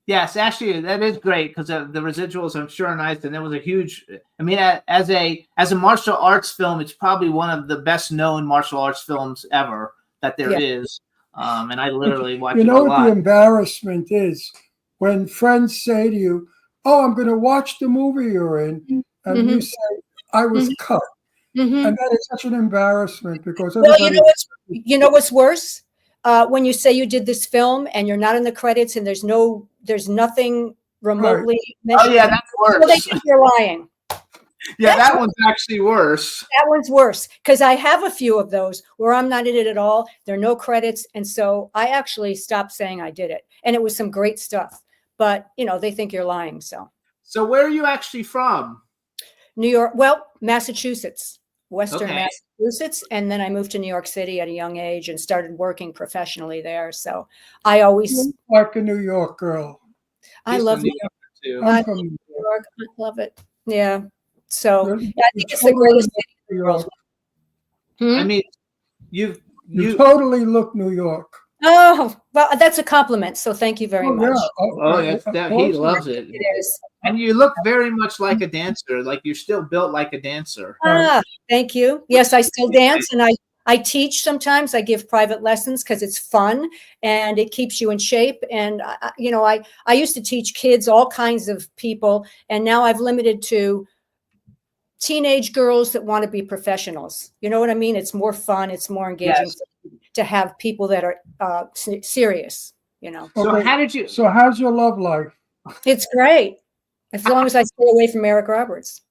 Yes, actually, that is great because the residuals, I'm sure, are nice. And there was a huge. I mean, as a martial arts film, it's probably one of the best known martial arts films ever that there is. And I literally watch it a You know lot. what the embarrassment is when friends say to you, "Oh, I'm going to watch the movie you're in," and you say, "I was cut," and that is such an embarrassment because everybody. Well, you know what's worse? When you say you did this film and you're not in the credits and there's nothing remotely mentioned. Oh yeah, that's worse. Well, they think you're lying. Yeah, that one's actually worse. That one's worse because I have a few of those where I'm not in it at all. There are no credits. And so I actually stopped saying I did it. And it was some great stuff. But, they think you're lying. So where are you actually from? New York. Well, Massachusetts, Western Massachusetts. And then I moved to New York City at a young age and started working professionally there. So I always. Like a New York girl. I love New York too. I love New York. I love it. Yeah. So I think it's the greatest thing in the world. I mean, you totally look New York. Oh, well, that's a compliment. So thank you very much. Yeah. He loves it. It is. And you look very much like a dancer. Like you're still built like a dancer. Thank you. Yes, I still dance and I teach sometimes. I give private lessons because it's fun and it keeps you in shape. And, I used to teach kids, all kinds of people. And now I've limited to teenage girls that want to be professionals. You know what I mean? It's more fun. It's more engaging to have people that are serious, So how's your love life? It's great. As long as I stay away from Eric Roberts.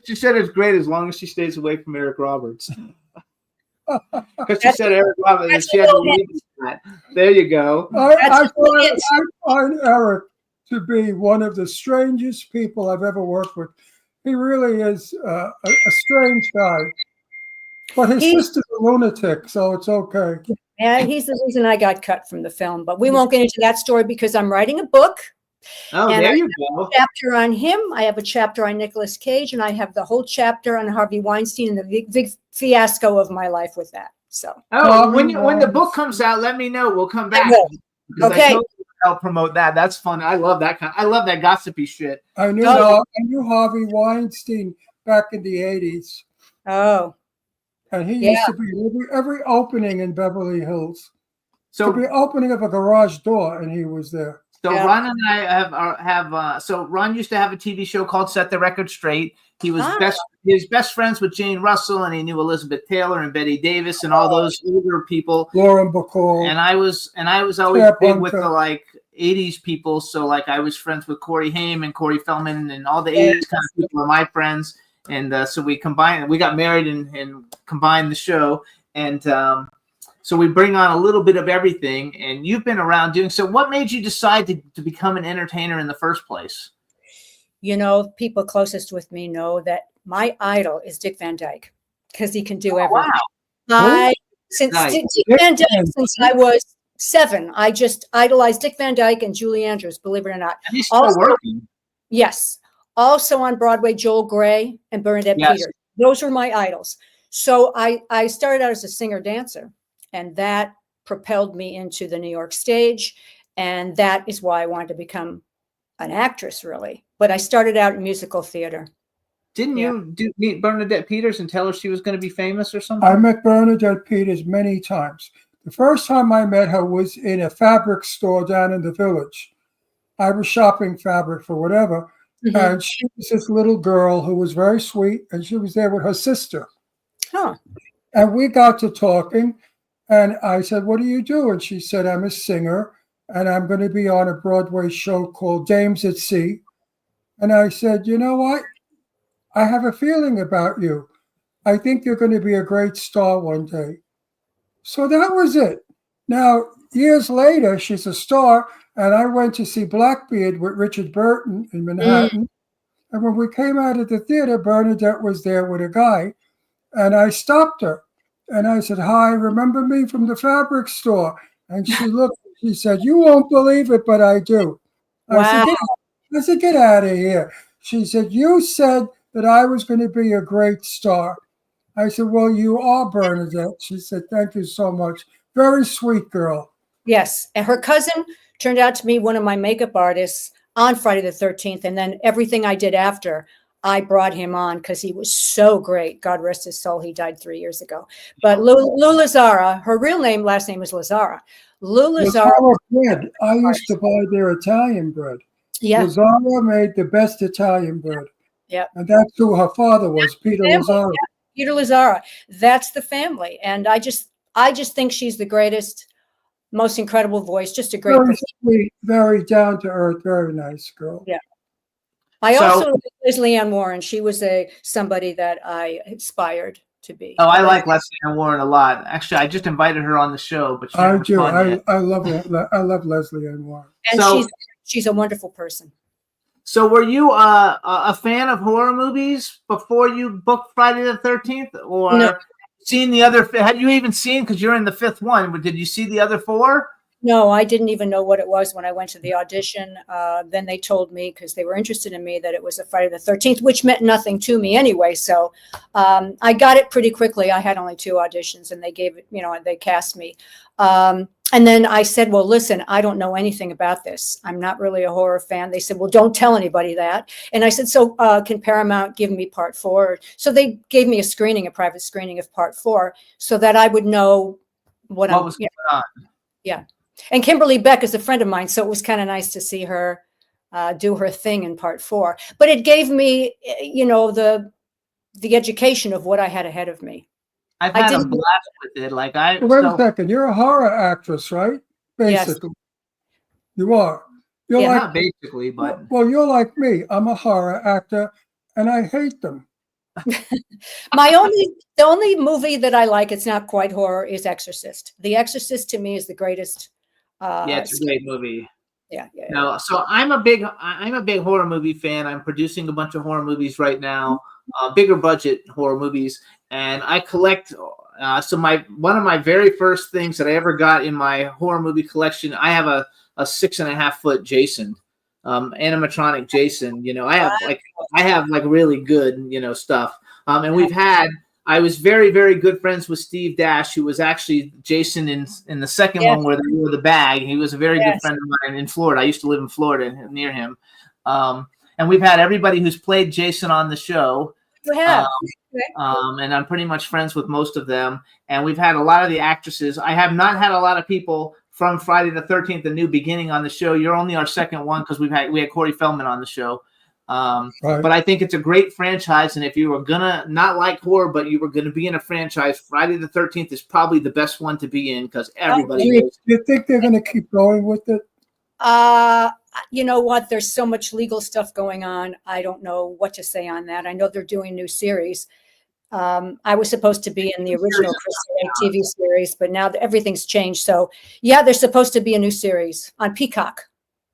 She said it's great as long as she stays away from Eric Roberts. Because she said Eric Roberts and she had to leave that. There you go. I find Eric to be one of the strangest people I've ever worked with. He really is a strange guy. But his sister's a lunatic, so it's okay. Yeah, he's the reason I got cut from the film. But we won't get into that story because I'm writing a book. Oh, and there you go. go. A chapter on him. I have a chapter on Nicolas Cage, and I have the whole chapter on Harvey Weinstein and the big fiasco of my life with that. So, when the book comes out, let me know. We'll come back. Okay. I totally help promote that. That's fun. I love that I love that gossipy shit. I knew Harvey Weinstein back in the 80s. Oh. And he used to be every opening in Beverly Hills. So the opening of a garage door, and he was there. So Ron and I have so Ron used to have a TV show called Set the Record Straight. He was best friends with Jane Russell, and he knew Elizabeth Taylor and Betty Davis and all those older people. Lauren Bacall. And I was always big with the 80s people. So like I was friends with Corey Haim and Corey Feldman, and all the 80s kind of people are my friends. And so we combined, we got married and combined the show. And so we bring on a little bit of everything. And you've been around doing, so what made you decide to become an entertainer in the first place? You know, people closest with me know that my idol is Dick Van Dyke because he can do everything. Wow. Since Nice. Dick Van Dyke, since I was 7, I just idolized Dick Van Dyke and Julie Andrews, believe it or not. And he's still working. Yes. Also on Broadway, Joel Grey and Bernadette Yes. Peters. Those were my idols. So I started out as a singer-dancer, and that propelled me into the New York stage. And that is why I wanted to become an actress, really. But I started out in musical theater. Didn't you meet Bernadette Peters and tell her she was going to be famous or something? I met Bernadette Peters many times. The first time I met her was in a fabric store down in the village. I was shopping fabric for whatever. Mm-hmm. And she was this little girl who was very sweet, and she was there with her sister. Huh. And we got to talking, and I said, "What do you do?" And she said, "I'm a singer, and I'm going to be on a Broadway show called Dames at Sea." And I said, "You know what? I have a feeling about you. I think you're going to be a great star one day." So that was it. Now, years later, she's a star, and I went to see Blackbeard with Richard Burton in Manhattan. And when we came out of the theater, Bernadette was there with a guy, and I stopped her. And I said, "Hi, remember me from the fabric store?" And she looked, she said, "You won't believe it, but I do." Wow. I said, "Get out of here." She said, "You said that I was going to be a great star." I said, "Well, you are, Bernadette." She said, "Thank you so much." Very sweet girl. Yes. And her cousin turned out to be one of my makeup artists on Friday the 13th. And then everything I did after, I brought him on because he was so great. God rest his soul. He died 3 years ago. But Lou Lazzara, her real name, last name is Lazzara. Lou Lazzara. Lazzara bread. I used to buy their Italian bread. Yeah. Lazzara made the best Italian bread. Yeah. And that's who her father was, Peter Lazzara. Yeah, Peter Lazzara. That's the family. And I just think she's the greatest, most incredible voice. Just a great Very person. sweet, very down to earth, very nice girl. Yeah. I also like Leslie Ann Warren. She was somebody that I aspired to be. Oh, I like Leslie Ann Warren a lot. Actually, I just invited her on the show, but she I never do. responded yet. I love it. I love Leslie Ann Warren. And So- she's a wonderful person. So were you a fan of horror movies before you booked Friday the 13th? Or No. seen the other, had you even seen, because you're in the 5th one, but did you see the other 4? No, I didn't even know what it was when I went to the audition. Then they told me, because they were interested in me, that it was a Friday the 13th, which meant nothing to me anyway. So I got it pretty quickly. I had only 2 auditions, and they gave it, they cast me. And then I said, "Well, listen, I don't know anything about this. I'm not really a horror fan." They said, "Well, don't tell anybody that." And I said, "So can Paramount give me part 4? So they gave me a private screening of part 4, so that I would know what was going on? Yeah. And Kimberly Beck is a friend of mine, so it was kind of nice to see her do her thing in part 4. But it gave me, the education of what I had ahead of me. I've had a blast with it. Like Wait a second. You're a horror actress, right? Basically. You are. You're Yeah, like, not basically, but well, you're like me. I'm a horror actor, and I hate them. The only movie that I like, it's not quite horror, is Exorcist. The Exorcist to me is the greatest. yeah, it's a great movie. Yeah. No, so I'm a big horror movie fan. I'm producing a bunch of horror movies right now, bigger budget horror movies, and I collect. So one of my very first things that I ever got in my horror movie collection, I have a 6.5 foot Jason, animatronic Jason. I have really good stuff. And I was very, very good friends with Steve Dash, who was actually Jason in the second one where they wore the bag. He was a very good friend of mine in Florida. I used to live in Florida near him. And we've had everybody who's played Jason on the show. You have. And I'm pretty much friends with most of them. And we've had a lot of the actresses. I have not had a lot of people from Friday the 13th, The New Beginning, on the show. You're only our second one because we had Corey Feldman on the show. Right. But I think it's a great franchise, and if you were gonna not like horror, but you were gonna be in a franchise, Friday the 13th is probably the best one to be in because everybody. Do you think they're going to keep going with it? You know what? There's so much legal stuff going on. I don't know what to say on that. I know they're doing new series. I was supposed to be in the original Christine TV series, but now everything's changed. So yeah, there's supposed to be a new series on Peacock.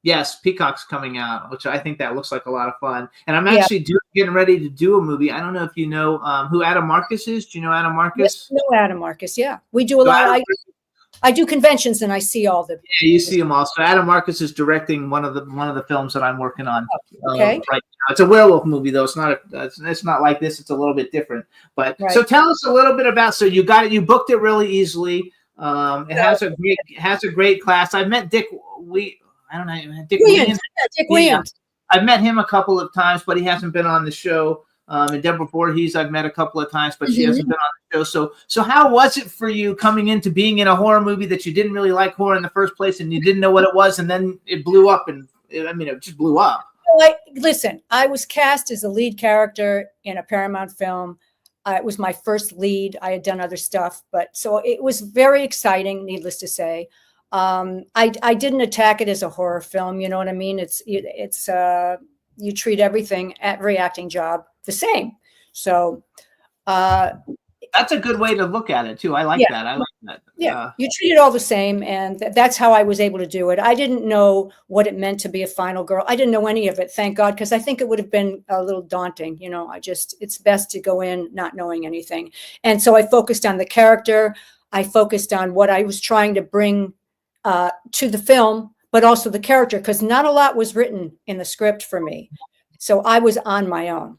Yes, Peacock's coming out, which I think that looks like a lot of fun. And I'm actually getting ready to do a movie. I don't know if you know who Adam Marcus is. Do you know Adam Marcus? Yes, I know Adam Marcus. Yeah, we do a lot. I do conventions and I see all the. Yeah, you see them all. So Adam Marcus is directing one of the films that I'm working on. Okay. Right now. It's a werewolf movie though. It's not like this. It's a little bit different. But so tell us a little bit about. So you got it. You booked it really easily. It has a great class. I met Dick. Dick Williams. Yeah, Dick Williams. I've met him a couple of times, but he hasn't been on the show. And Deborah Voorhees, I've met a couple of times, but she hasn't been on the show. So how was it for you coming into being in a horror movie that you didn't really like horror in the first place, and you didn't know what it was, and then it blew up, and it just blew up. Listen, I was cast as a lead character in a Paramount film. It was my first lead. I had done other stuff, but so it was very exciting, needless to say. I didn't attack it as a horror film. You know what I mean? It's you treat every acting job the same. So that's a good way to look at it too. I like that. I like that. Yeah, you treat it all the same, and that's how I was able to do it. I didn't know what it meant to be a final girl. I didn't know any of it, thank God, because I think it would have been a little daunting. You know, it's best to go in not knowing anything. And so I focused on the character. I focused on what I was trying to bring to the film, but also the character, because not a lot was written in the script for me. So I was on my own.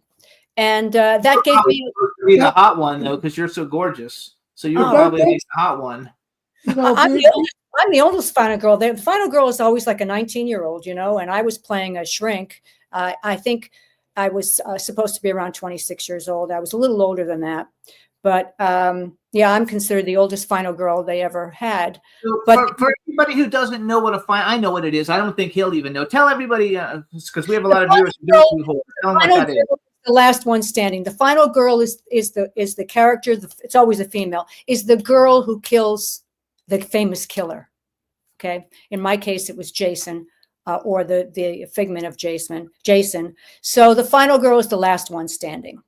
And that gave me the hot one though, because you're so gorgeous. So you were probably the hot one. I'm the oldest final girl. The final girl is always like a 19-year-old, you know, and I was playing a shrink. I think I was supposed to be around 26 years old. I was a little older than that. But yeah, I'm considered the oldest final girl they ever had. So but for anybody who doesn't know what a final, I know what it is. I don't think he'll even know. Tell everybody, because we have a lot of viewers who don't know what that is. The last one standing. The final girl is the character. It's always a female. Is the girl who kills the famous killer. Okay. In my case, it was Jason, or the figment of Jason. So the final girl is the last one standing.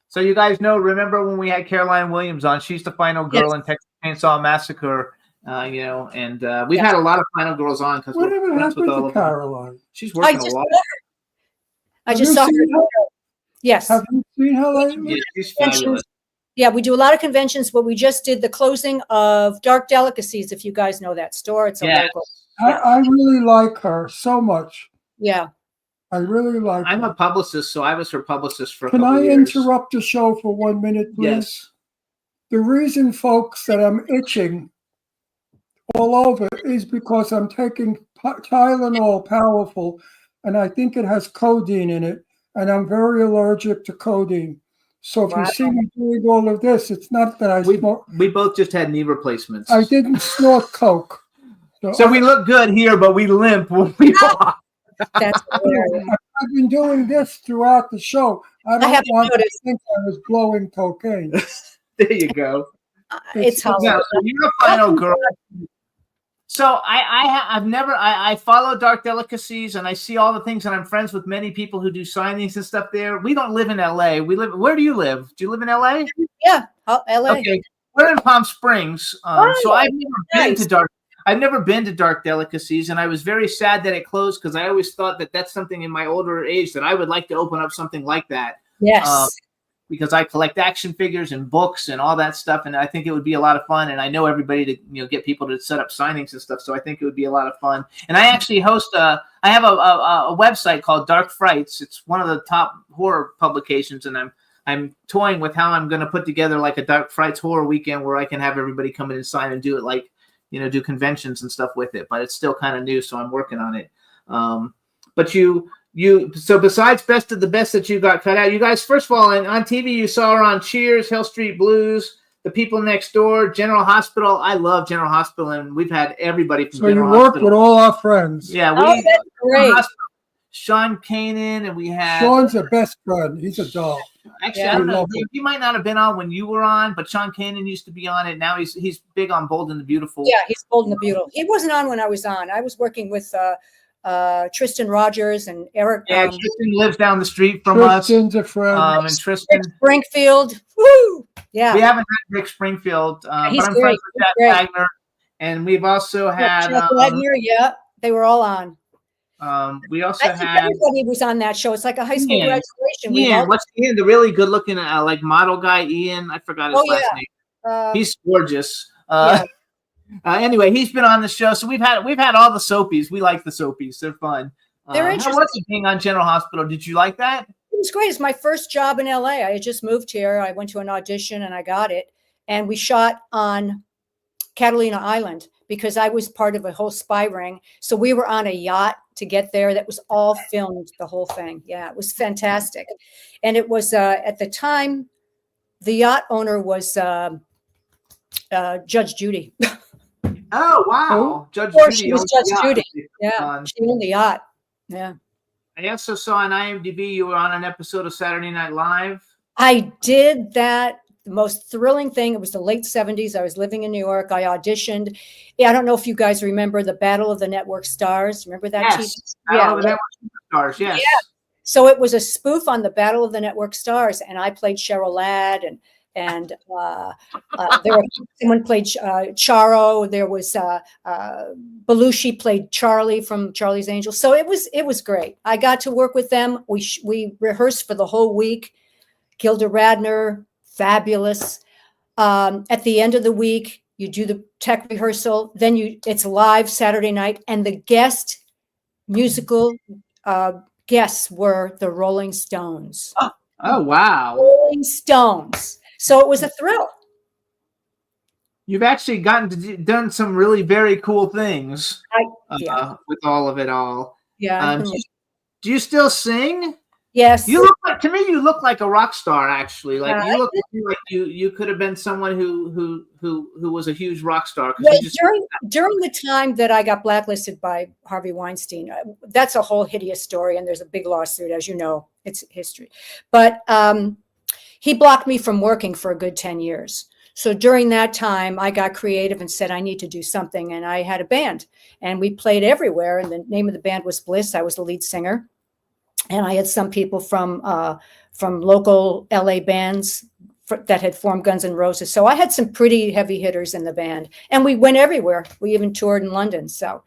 So you guys know, remember when we had Caroline Williams on? She's the final girl in Texas Chainsaw Massacre. You know, and we've had a lot of final girls on because whatever happened to Caroline? She's working a lot. I just saw her. Yes. Have you seen her lately? Yeah, she's fabulous. Yeah, we do a lot of conventions, but we just did the closing of Dark Delicacies, if you guys know that store. It's a local. I really like her so much. Yeah. I really like I'm her. a publicist, so I was her publicist for a Can couple I years. interrupt the show for 1 minute, please? Yes. The reason, folks, that I'm itching all over is because I'm taking Tylenol powerful, and I think it has codeine in it, and I'm very allergic to codeine. So if you see me doing all of this, it's not that I smoke. We both just had knee replacements. I didn't snort coke. So we look good here, but we limp when we walk. That's hilarious. I've been doing this throughout the show. I don't want to think I was blowing cocaine. There you go. It's so you're a final girl. So I follow Dark Delicacies, and I see all the things, and I'm friends with many people who do signings and stuff there. We don't live in LA. Where do you live? Do you live in LA? Yeah, LA. Okay. We're in Palm Springs. So I've never been to Dark Delicacies, and I was very sad that it closed because I always thought that that's something in my older age that I would like to open up something like that. Yes. Because I collect action figures and books and all that stuff, and I think it would be a lot of fun. And I know everybody to get people to set up signings and stuff, so I think it would be a lot of fun. And I actually I have a website called Dark Frights. It's one of the top horror publications, and I'm toying with how I'm going to put together like a Dark Frights horror weekend where I can have everybody come in and sign and do it like, do conventions and stuff with it. But it's still kind of new, so I'm working on it. But so besides Best of the Best that you got cut out, you guys, first of all, on TV, you saw her on Cheers, Hill Street Blues, The People Next Door, General Hospital. I love General Hospital, and we've had everybody from General Hospital. So you worked with all our friends. Yeah, that's great. Sean Kanan, and we had... Sean's a best friend. He's a doll. Actually, Yeah. I don't know. love him. He might not have been on when you were on, but Sean Kanan used to be on it. Now he's big on Bold and the Beautiful. Yeah, he's Bold and the Beautiful. He wasn't on when I was on. I was working with Tristan Rogers and Eric. Yeah, Tristan lives down the street from us. Tristan's a friend. And Tristan. Rick Springfield. Woo! Yeah. We haven't had Rick Springfield, he's but I'm great. friends with He's Jack great. Wagner. And we've also had Jack Wagner, yeah, they were all on. we also I think had everybody was on that show. It's like a high school Ian. graduation. We Ian. all- What's Ian? The really good looking like model guy, Ian. I forgot his Oh, last yeah. name. He's gorgeous. Anyway, he's been on the show, so we've had all the soapies. We like the soapies; they're fun. They're How interesting. was it being on General Hospital? Did you like that? It was great. It's my first job in LA. I had just moved here. I went to an audition and I got it. And we shot on Catalina Island because I was part of a whole spy ring. So we were on a yacht to get there. That was all filmed, the whole thing. Yeah, it was fantastic. And it was at the time, the yacht owner was Judge Judy. Oh wow, Judge Of course, Judy. she was owns the Judge yacht. Judy. Yeah, she owned the yacht. Yeah. I also saw on IMDb you were on an episode of Saturday Night Live. I did that. The most thrilling thing, it was the late 70s. I was living in New York. I auditioned. Yeah, I don't know if you guys remember the Battle of the Network Stars. Remember that? Yes, Battle of the Network Stars. Yes. Yeah. So it was a spoof on the Battle of the Network Stars, and I played Cheryl Ladd, and there were someone played Charo. There was Belushi played Charlie from Charlie's Angels. So it was great. I got to work with them. We rehearsed for the whole week. Gilda Radner, fabulous. At the end of the week, you do the tech rehearsal. Then it's live Saturday night, and the musical guests were the Rolling Stones. Oh wow. Rolling Stones. So it was a thrill. You've actually gotten to done some really very cool things Yeah. with all of it all. Yeah. Do you still sing? Yes. You look like, to me, you look like a rock star. Actually, like you I look like you could have been someone who was a huge rock star. 'Cause Well, you just, during the time that I got blacklisted by Harvey Weinstein, that's a whole hideous story, and there's a big lawsuit, as you know, it's history. But he blocked me from working for a good 10 years. So during that time, I got creative and said, I need to do something. And I had a band, and we played everywhere. And the name of the band was Bliss. I was the lead singer. And I had some people from local LA bands that had formed Guns N' Roses. So I had some pretty heavy hitters in the band, and we went everywhere. We even toured in London. So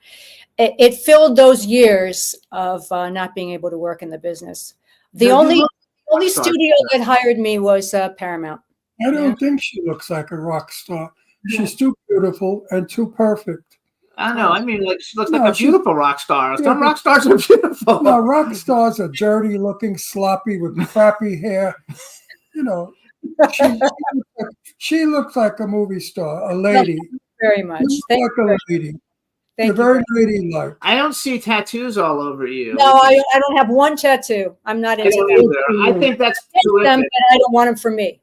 it filled those years of not being able to work in the business. The only studio that hired me was Paramount. I don't think she looks like a rock star. She's too beautiful and too perfect. I don't know. I mean, like she looks No, like a she- beautiful rock star. Yeah, Some but- rock stars are beautiful. No, rock stars are dirty looking, sloppy with crappy hair. You know, she looks like a movie star, a lady. Thank you very much. You Thank look you like very a lady. Thank You're you very very ladylike. I don't see tattoos all over you. No, I don't have one tattoo. I'm not I into don't that. either. I think that's I hate them, terrific. but I don't want them for me.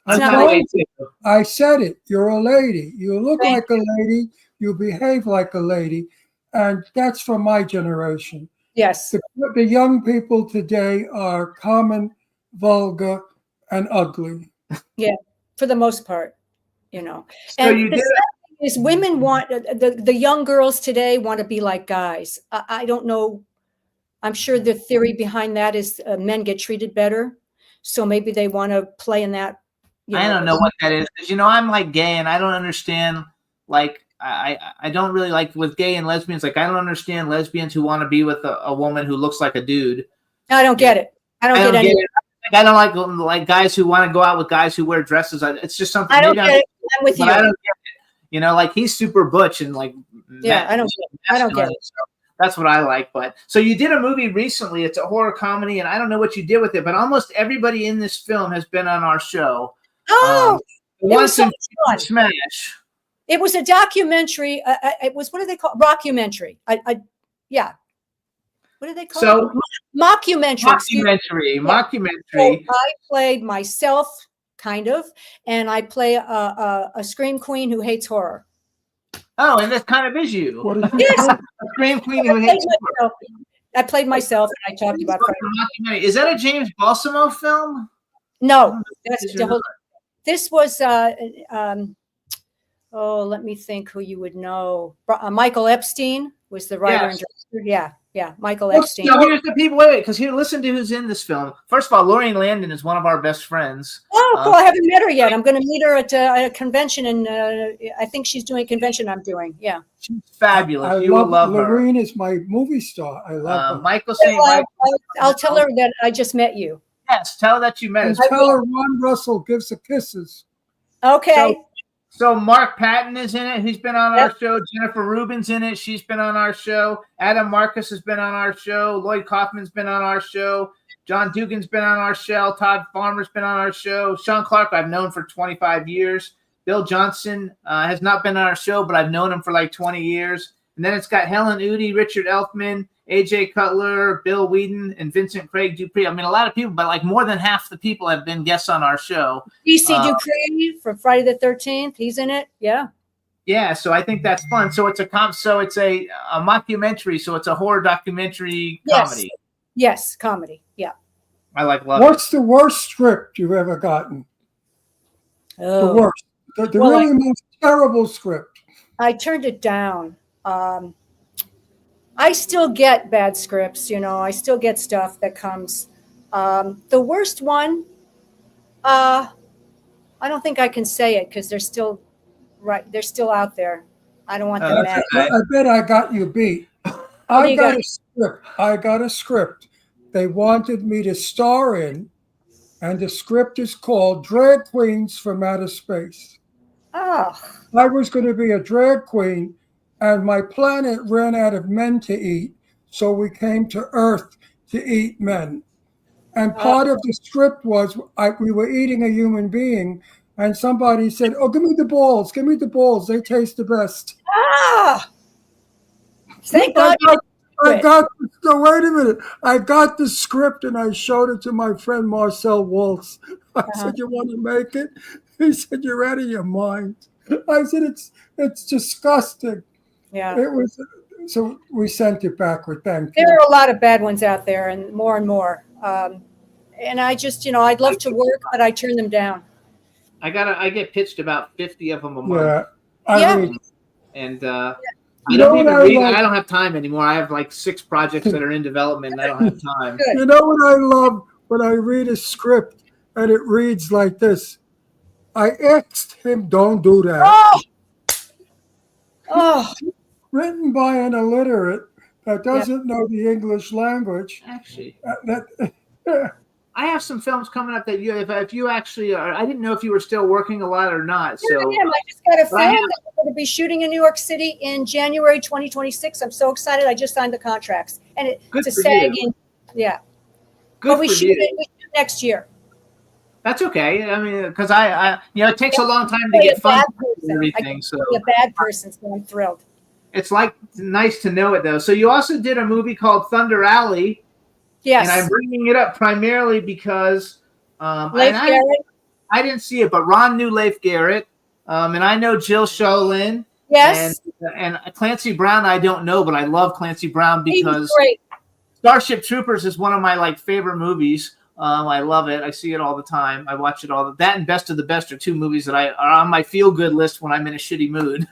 I'm not kinda my- like too. I said it. You're a lady. You look Thank like a lady. You behave like a lady. And that's for my generation. Yes. The young people today are common, vulgar, and ugly. Yeah, for the most part, you know. So And you the did sad thing is women want the young girls today want to be like guys. I don't know. I'm sure the theory behind that is men get treated better, so maybe they want to play in that. I don't know what that is because I'm like gay and I don't understand. Like I don't really like with gay and lesbians. Like I don't understand lesbians who want to be with a woman who looks like a dude. I don't get it. I don't get any. it. I don't like guys who want to go out with guys who wear dresses. It's just something. I don't maybe get it. I'm with but you. I don't get it. Like he's super butch and like. Yeah, I don't get it. I don't get it. So that's what I like. But so you did a movie recently. It's a horror comedy, and I don't know what you did with it, but almost everybody in this film has been on our show. Oh, it was Once so in much fun. Smash. It was a documentary. It was, what do they call it? Rockumentary. Yeah. What do they call So- it? Mockumentary. excuse me. Mockumentary. So I played myself, kind of, and I play a scream queen who hates horror. Oh, and that kind of is you. What is Yes. A scream queen who hates horror. I played myself, and I talked about. Is that a James Balsamo film? No, that's These the are whole. This was let me think who you would know. Michael Epstein was the writer and director. Yeah, Michael Epstein. So here's the people. Wait, because here, listen to who's in this film. First of all, Lorraine Landon is one of our best friends. Oh, cool! I haven't met her yet. I'm going to meet her at a convention, and I think she's doing a convention I'm doing. Yeah, she's fabulous. I You will love her. Lorraine is my movie star. I love her. Michael St. Michael. I'll tell her that I just met you. Yes, tell her that you met And us. tell her Ron Russell gives her kisses. Okay. So Mark Patton is in it. He's been on our show. Jennifer Rubin's in it. She's been on our show. Adam Marcus has been on our show. Lloyd Kaufman's been on our show. John Dugan's been on our show. Todd Farmer's been on our show. Sean Clark I've known for 25 years. Bill Johnson has not been on our show, but I've known him for like 20 years. And then it's got Helen Udy, Richard Elfman, AJ Cutler, Bill Whedon, and Vincent Craig Dupree. I mean, a lot of people, but like more than half the people have been guests on our show. DC Dupree from Friday the 13th. He's in it. Yeah. Yeah, so I think that's fun. So it's a mockumentary. So it's a horror documentary comedy. Yes, comedy. Yeah. I love What's the worst script you've ever gotten? Oh. The worst. The Well, really most terrible script. I turned it down. I still get bad scripts, I still get stuff that comes. The worst one, I don't think I can say it because they're still out there. I don't want them mad. I bet I got you beat. I got a script. They wanted me to star in, and the script is called Drag Queens from Outer Space. Oh. I was going to be a drag queen, and my planet ran out of men to eat, so we came to Earth to eat men. And part of the script was we were eating a human being, and somebody said, "Oh, give me the balls, they taste the best." Ah! Thank God. Wait a minute. I got the script and I showed it to my friend Marcel Waltz. I said, "You want to make it?" He said, "You're out of your mind." I said, "It's disgusting." Yeah. It was. So we sent it back with thank you. There are a lot of bad ones out there, and more. And I just, I'd love to work, but I turn them down. I get pitched about 50 of them a month. Yeah. And I don't have time anymore. I have like 6 projects that are in development and I don't have time. You know what I love? When I read a script and it reads like this. I asked him, "Don't do that." Oh. Written by an illiterate that doesn't know the English language. Actually, I have some films coming up that if you actually are. I didn't know if you were still working a lot or not. So I am. I just got a film that we're going to be shooting in New York City in January 2026. I'm so excited. I just signed the contracts, and it's a sagging. Yeah. Good we for shoot you. it next year. That's okay. I mean, because it takes a long time to get funded and everything. So I'm a bad person, so I'm thrilled. It's like nice to know it though. So you also did a movie called Thunder Alley. Yes. And I'm bringing it up primarily because Garrett. I didn't see it, but Ron knew Leif Garrett, and I know Jill Sholin. Yes. And Clancy Brown, I don't know, but I love Clancy Brown because great. Starship Troopers is one of my favorite movies. I love it. I see it all the time. I watch it that and Best of the Best are 2 movies that are on my feel good list when I'm in a shitty mood.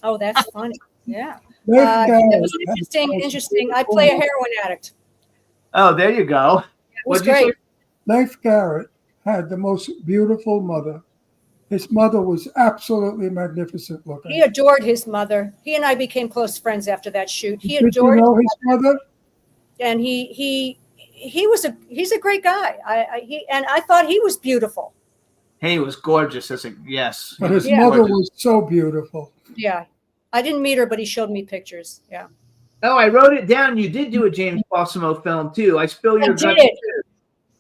Oh, that's funny. Yeah. It was interesting. I play a heroin addict. Oh, there you go. It was great. Leif Garrett had the most beautiful mother. His mother was absolutely magnificent looking. He adored his mother. He and I became close friends after that shoot. He Did adored you know his mother? And he's a great guy. I thought he was beautiful. He was gorgeous yes. But his mother was so beautiful. Yeah. I didn't meet her, but he showed me pictures. Yeah. Oh, I wrote it down. You did do a James Balsamo film too. I Spill Your Guts.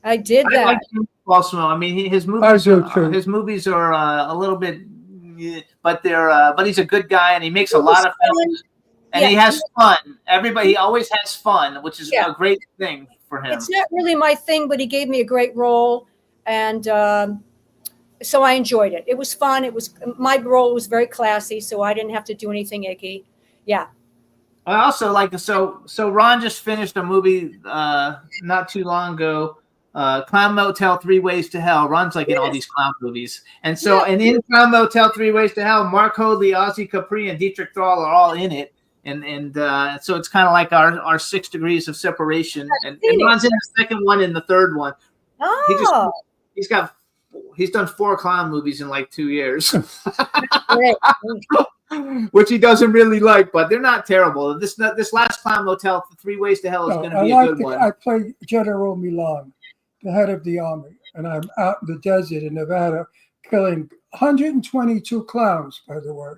I did that. I like James Balsamo. I mean, his movies are a little bit, but but he's a good guy and he makes a lot of films and he has fun. He always has fun, which is a great thing for him. It's not really my thing, but he gave me a great role, and so I enjoyed it. It was fun. My role was very classy, so I didn't have to do anything icky. Yeah. I also like so Ron just finished a movie not too long ago Clown Motel 3 Ways to Hell runs like in all these clown movies. And so, and in Clown Motel 3 Ways to Hell, Mark Hoadley, Ozzy Capri, and Dietrich Thrall are all in it. And so it's kind of like our 6 degrees of separation. And Ron's in the second one and the third one. Oh. He's done 4 clown movies in like 2 years. Great. Which he doesn't really like, but they're not terrible. This last Clown Motel 3 Ways to Hell is going to be a good one. I play General Milan, the head of the army, and I'm out in the desert in Nevada killing 122 clowns, by the way.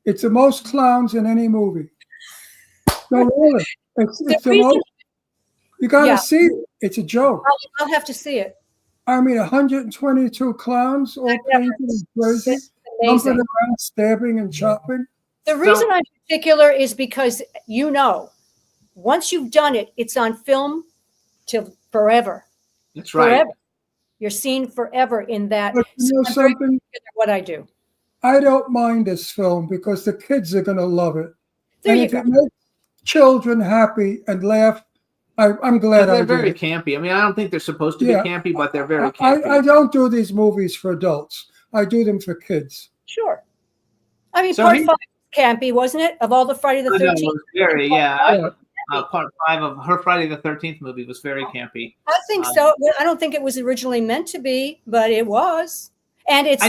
It's the most clowns in any movie. No, really. It's the most, you got to see it. It's a joke. I'll have to see it. I mean, 122 clowns, all painted and crazy, jumping around, stabbing and chopping. The reason I'm particular is because, once you've done it, it's on film till forever. That's right. Forever. You're seen forever in that. But you know something? What I do. I don't mind this film because the kids are going to love it. There and you if go. it makes children happy and laugh, I'm glad They're I did very it. campy. I mean, I don't think they're supposed to be campy, but they're very I campy. don't do these movies for adults. I do them for kids. Sure. I mean, So part he- 5 campy, wasn't it? Of all the Friday the I know, 13th. it was very, part 5 of her Friday the 13th movie was very campy. I think so. Well, I don't think it was originally meant to be, but it was. And it's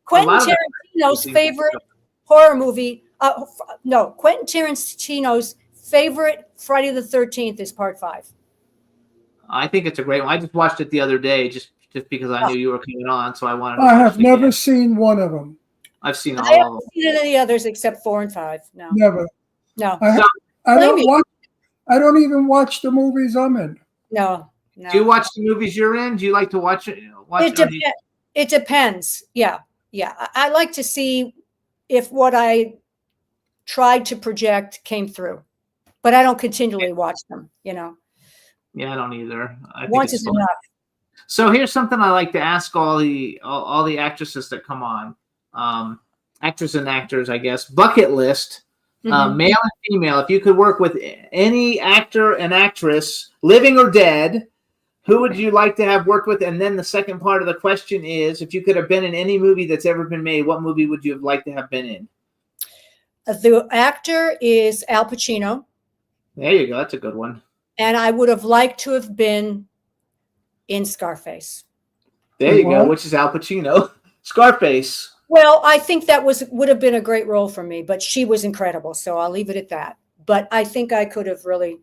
Quentin lot of it- Tarantino's favorite horror movie. Quentin Tarantino's favorite Friday the 13th is part 5. I think it's a great one. I just watched it the other day just because I knew you were coming on, so I wanted to I watch have it never again. seen one of them. I've seen I all of haven't them. seen any others except 4 and 5. No. Never. No. I Blame you. don't even watch the movies I'm in. No. No. Do you watch the movies you're in? Do you like to watch it? It depends. Yeah. Yeah. I like to see if what I tried to project came through, but I don't continually watch them, Yeah, I don't either. I think Once it's is fun. enough. So here's something I like to ask all the actresses that come on, actors and actors, I guess. Bucket list, Mhm. male and female. If you could work with any actor and actress, living or dead, who would you like to have worked with? And then the second part of the question is, if you could have been in any movie that's ever been made, what movie would you have liked to have been in? The actor is Al Pacino, There you go. That's a good one. and I would have liked to have been in Scarface. There you go. What? Which is Al Pacino. Scarface. Well, I think that would have been a great role for me, but she was incredible, so I'll leave it at that. But I think I could have really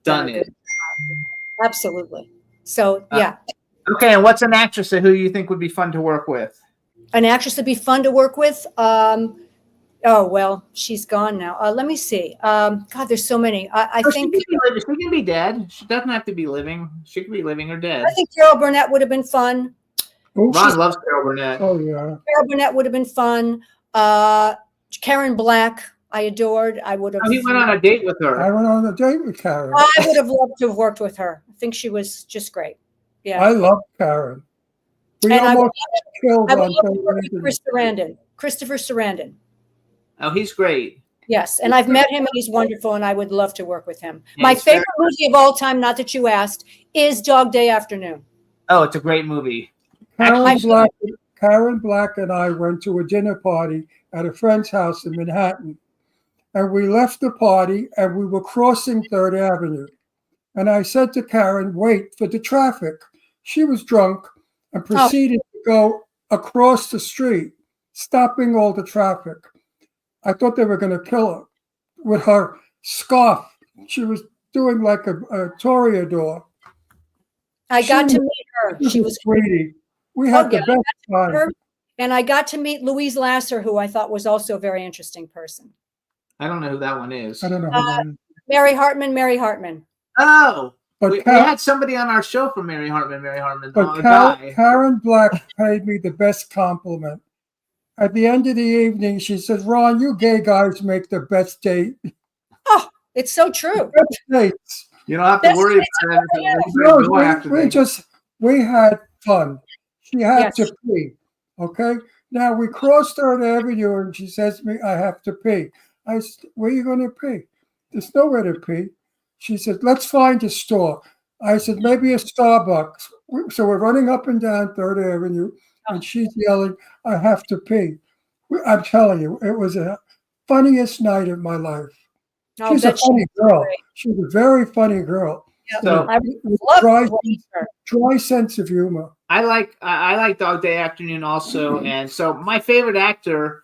Done a it. good job. Absolutely. So yeah, Okay, and what's an actress who you think would be fun to work with? an actress would be fun to work with. Oh well, she's gone now. Let me see. God, there's so many. I think She can be dead. She doesn't have to be living. She could be living or dead. I think Carol Burnett would have been fun. Oh, Ron loves Carol Burnett. oh yeah. Carol Burnett would have been fun. Karen Black, I adored. I would have. Oh, he went on a date with her. I went on a date with Karen. I would have loved to have worked with her. I think she was just great. Yeah. I love Karen. We And I would almost killed I would on love to work with television. Christopher Sarandon. Oh, he's great. Yes, and I've met him and he's wonderful, and I would love to work with him. Yeah, My he's very- favorite movie of all time, not that you asked, is Dog Day Afternoon. Oh, it's a great movie. Karen Black and I went to a dinner party at a friend's house in Manhattan. And we left the party and we were crossing 3rd Avenue. And I said to Karen, wait for the traffic. She was drunk and proceeded to go across the street, stopping all the traffic. I thought they were going to kill her with her scarf. She was doing like a toreador. I got to meet her. She was sweetie. We had the best time. her, and I got to meet Louise Lasser, who I thought was also a very interesting person. I don't know who that one is. I don't know who that is. Mary Hartman. Oh, But we Karen- had somebody on our show from Mary Hartman. But a guy. Karen Black paid me the best compliment. At the end of the evening, she said, Ron, you gay guys make the best date. Oh, it's so true. Best dates. You don't have to That's worry right. about it. No, we had fun. She had Yes. to pee. Okay. Now we crossed 3rd Avenue and she says to me, I have to pee. I said, where are you going to pee? There's nowhere to pee. She said, let's find a store. I said, maybe a Starbucks. So we're running up and down 3rd Avenue, and she's yelling, I have to pee. I'm telling you, it was the funniest night of my life. Oh, She's a that's funny girl. great. She's a very funny girl. Yeah, So- I With love dry, dry sense of humor. I like Dog Day Afternoon also, and so my favorite actor,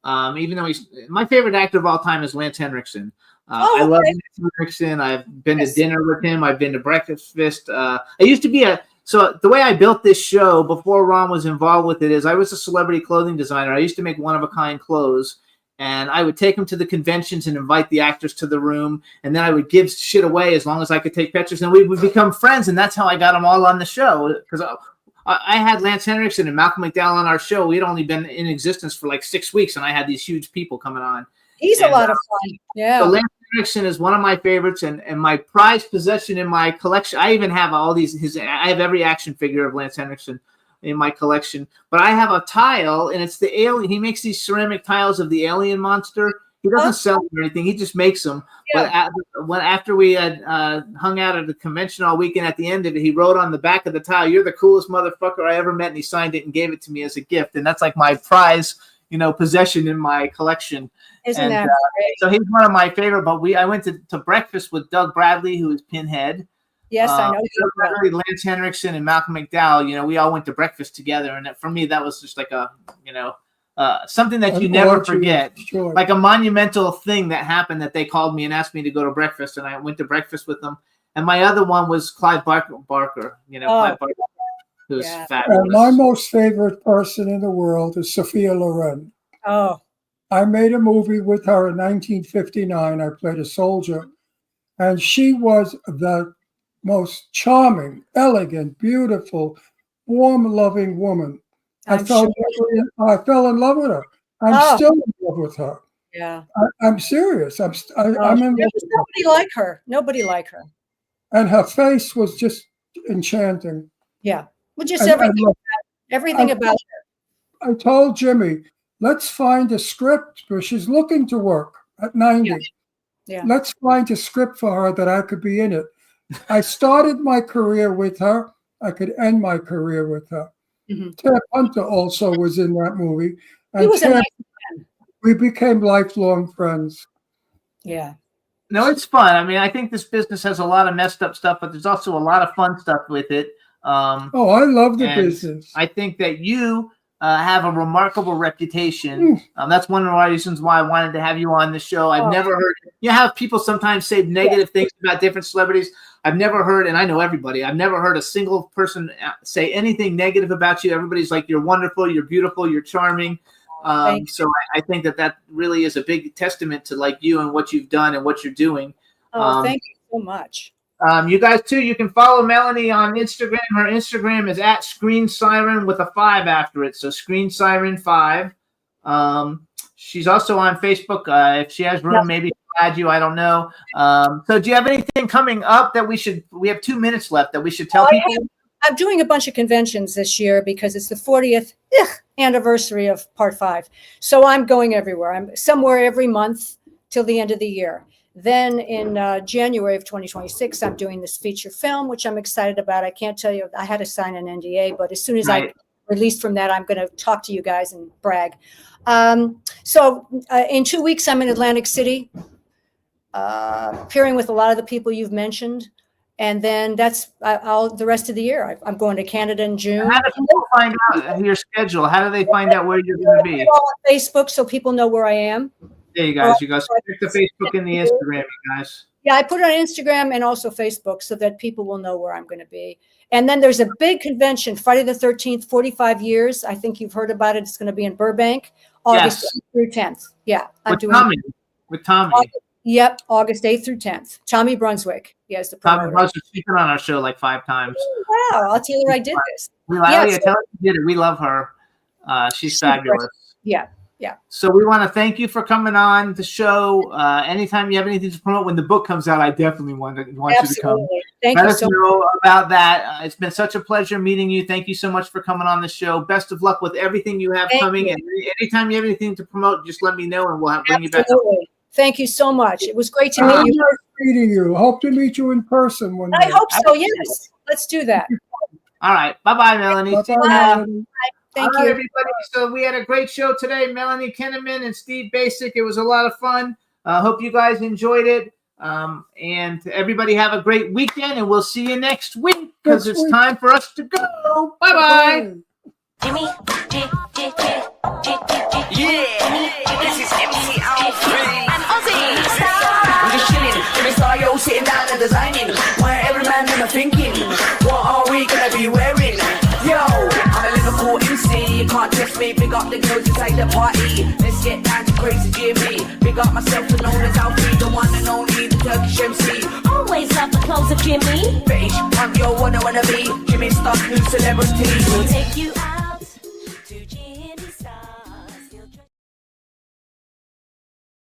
even though my favorite actor of all time is Lance Henriksen. I love Lance Henriksen. I've been to dinner with him. I've been to breakfast. I used to be so the way I built this show before Ron was involved with it is I was a celebrity clothing designer. I used to make one-of-a-kind clothes, and I would take them to the conventions and invite the actors to the room, and then I would give shit away as long as I could take pictures, and we would become friends, and that's how I got them all on the show, because I had Lance Henriksen and Malcolm McDowell on our show. We had only been in existence for like 6 weeks, and I had these huge people coming on. He's a lot of fun. Yeah. So Lance Henriksen is one of my favorites, and my prized possession in my collection. I even have all these. I have every action figure of Lance Henriksen in my collection. But I have a tile, and it's the alien. He makes these ceramic tiles of the alien monster. He doesn't sell them or anything. He just makes them. Yeah. But after we had hung out at the convention all weekend, at the end of it, he wrote on the back of the tile, "You're the coolest motherfucker I ever met," and he signed it and gave it to me as a gift. And that's like my prize, possession in my collection. Isn't that great? So he's one of my favorite. But I went to breakfast with Doug Bradley, who is Pinhead. Yes, I know. Doug Bradley, Lance Henriksen, and Malcolm McDowell. We all went to breakfast together, and for me, that was just like a, something that you never forget, Sure. like a monumental thing that happened. That they called me and asked me to go to breakfast, and I went to breakfast with them. And my other one was Clive Barker. Clive Barker, who's fabulous. And my most favorite person in the world is Sophia Loren. Oh. I made a movie with her in 1959. I played a soldier, and she was the most charming, elegant, beautiful, warm, loving woman. I fell in love with her. I'm still in love with her. Yeah. I'm serious. I'm in love There's with her. nobody like her. Nobody like her. And her face was just enchanting. Yeah. Well, just And- and everything look, about her. I told Jimmy, let's find a script because she's looking to work at 90. Yeah. Let's find a script for her that I could be in it. I started my career with her. I could end my career with her. Mm-hmm. Ted Hunter also was in that movie. And He was a Ted, nice man. we became lifelong friends. Yeah. No, it's fun. I mean, I think this business has a lot of messed up stuff, but there's also a lot of fun stuff with it. I love the and business. I think that you have a remarkable reputation. That's one of the reasons why I wanted to have you on the show. I've never heard you have people sometimes say negative things about different celebrities. I've never heard, and I know everybody, I've never heard a single person say anything negative about you. Everybody's like, you're wonderful, you're beautiful, you're charming. So I think that really is a big testament to like you and what you've done and what you're doing. Thank you so much. You guys too, you can follow Melanie on Instagram. Her Instagram is at Screen Siren with a 5 after it. So Screen Siren 5. She's also on Facebook. If she has room, maybe she'll add you. I don't know. So do you have anything coming up that we have 2 minutes left that we should tell people? I'm doing a bunch of conventions this year because it's the 40th anniversary of Part 5. So I'm going everywhere. I'm somewhere every month till the end of the year. Then in January of 2026, I'm doing this feature film, which I'm excited about. I can't tell you, I had to sign an NDA, but as soon as I release from that, I'm going to talk to you guys and brag. So in 2 weeks, I'm in Atlantic City, appearing with a lot of the people you've mentioned. And then that's the rest of the year. I'm going to Canada in June. How do people find out your schedule? How do they find out where you're going to be? On Facebook, so people know where I am. There you guys. You guys check the Facebook and the Instagram, you guys. Yeah, I put it on Instagram and also Facebook so that people will know where I'm going to be. And then there's a big convention, Friday the 13th, 45 years. I think you've heard about it. It's going to be in Burbank, August 8th through 10th. Yeah, with Tommy. With Tommy. Yep, August 8th through 10th. Tommy Brunswick. Yes, the Tommy Brunswick speaking on our show like 5 times. Wow, I'll tell her I did this. Tell her you did it. We love her. She's fabulous. Yeah. Yeah. So we want to thank you for coming on the show. Anytime you have anything to promote, when the book comes out, I definitely want you to come. Thank Let you us so know much. about that. It's been such a pleasure meeting you. Thank you so much for coming on the show. Best of luck with everything you have coming. And anytime you have anything to promote, just let me know and we'll bring you back. Absolutely. Thank you so much. It was great to meet you. meeting you. Hope to meet you in person one day. I hope so. Yes, let's do that. All right. Bye-bye, Melanie. Bye-bye, See ya. Melanie. Thank All right, you. everybody. So we had a great show today. Melanie Kinnaman and Steve Basic. It was a lot of fun. Hope you guys enjoyed it. And everybody have a great weekend, and we'll see you next week because it's time for us to go. Bye-bye. Jimmy, Yeah, this is MC Alfred. and Ozzy. I'm just chilling, Jimmy Star, yo, sitting down and designing. Where every man in my thinking, what are we gonna be wearing? Yo, I'm a Liverpool MC, you can't test me. Big up the girls inside the party. Let's get down to crazy Jimmy. Big up myself and known as Alfie, the one and only, the Turkish MC. Always love the clothes of Jimmy. Bitch, I'm your wanna be. Jimmy Star, new celebrity. We'll take you out to Jimmy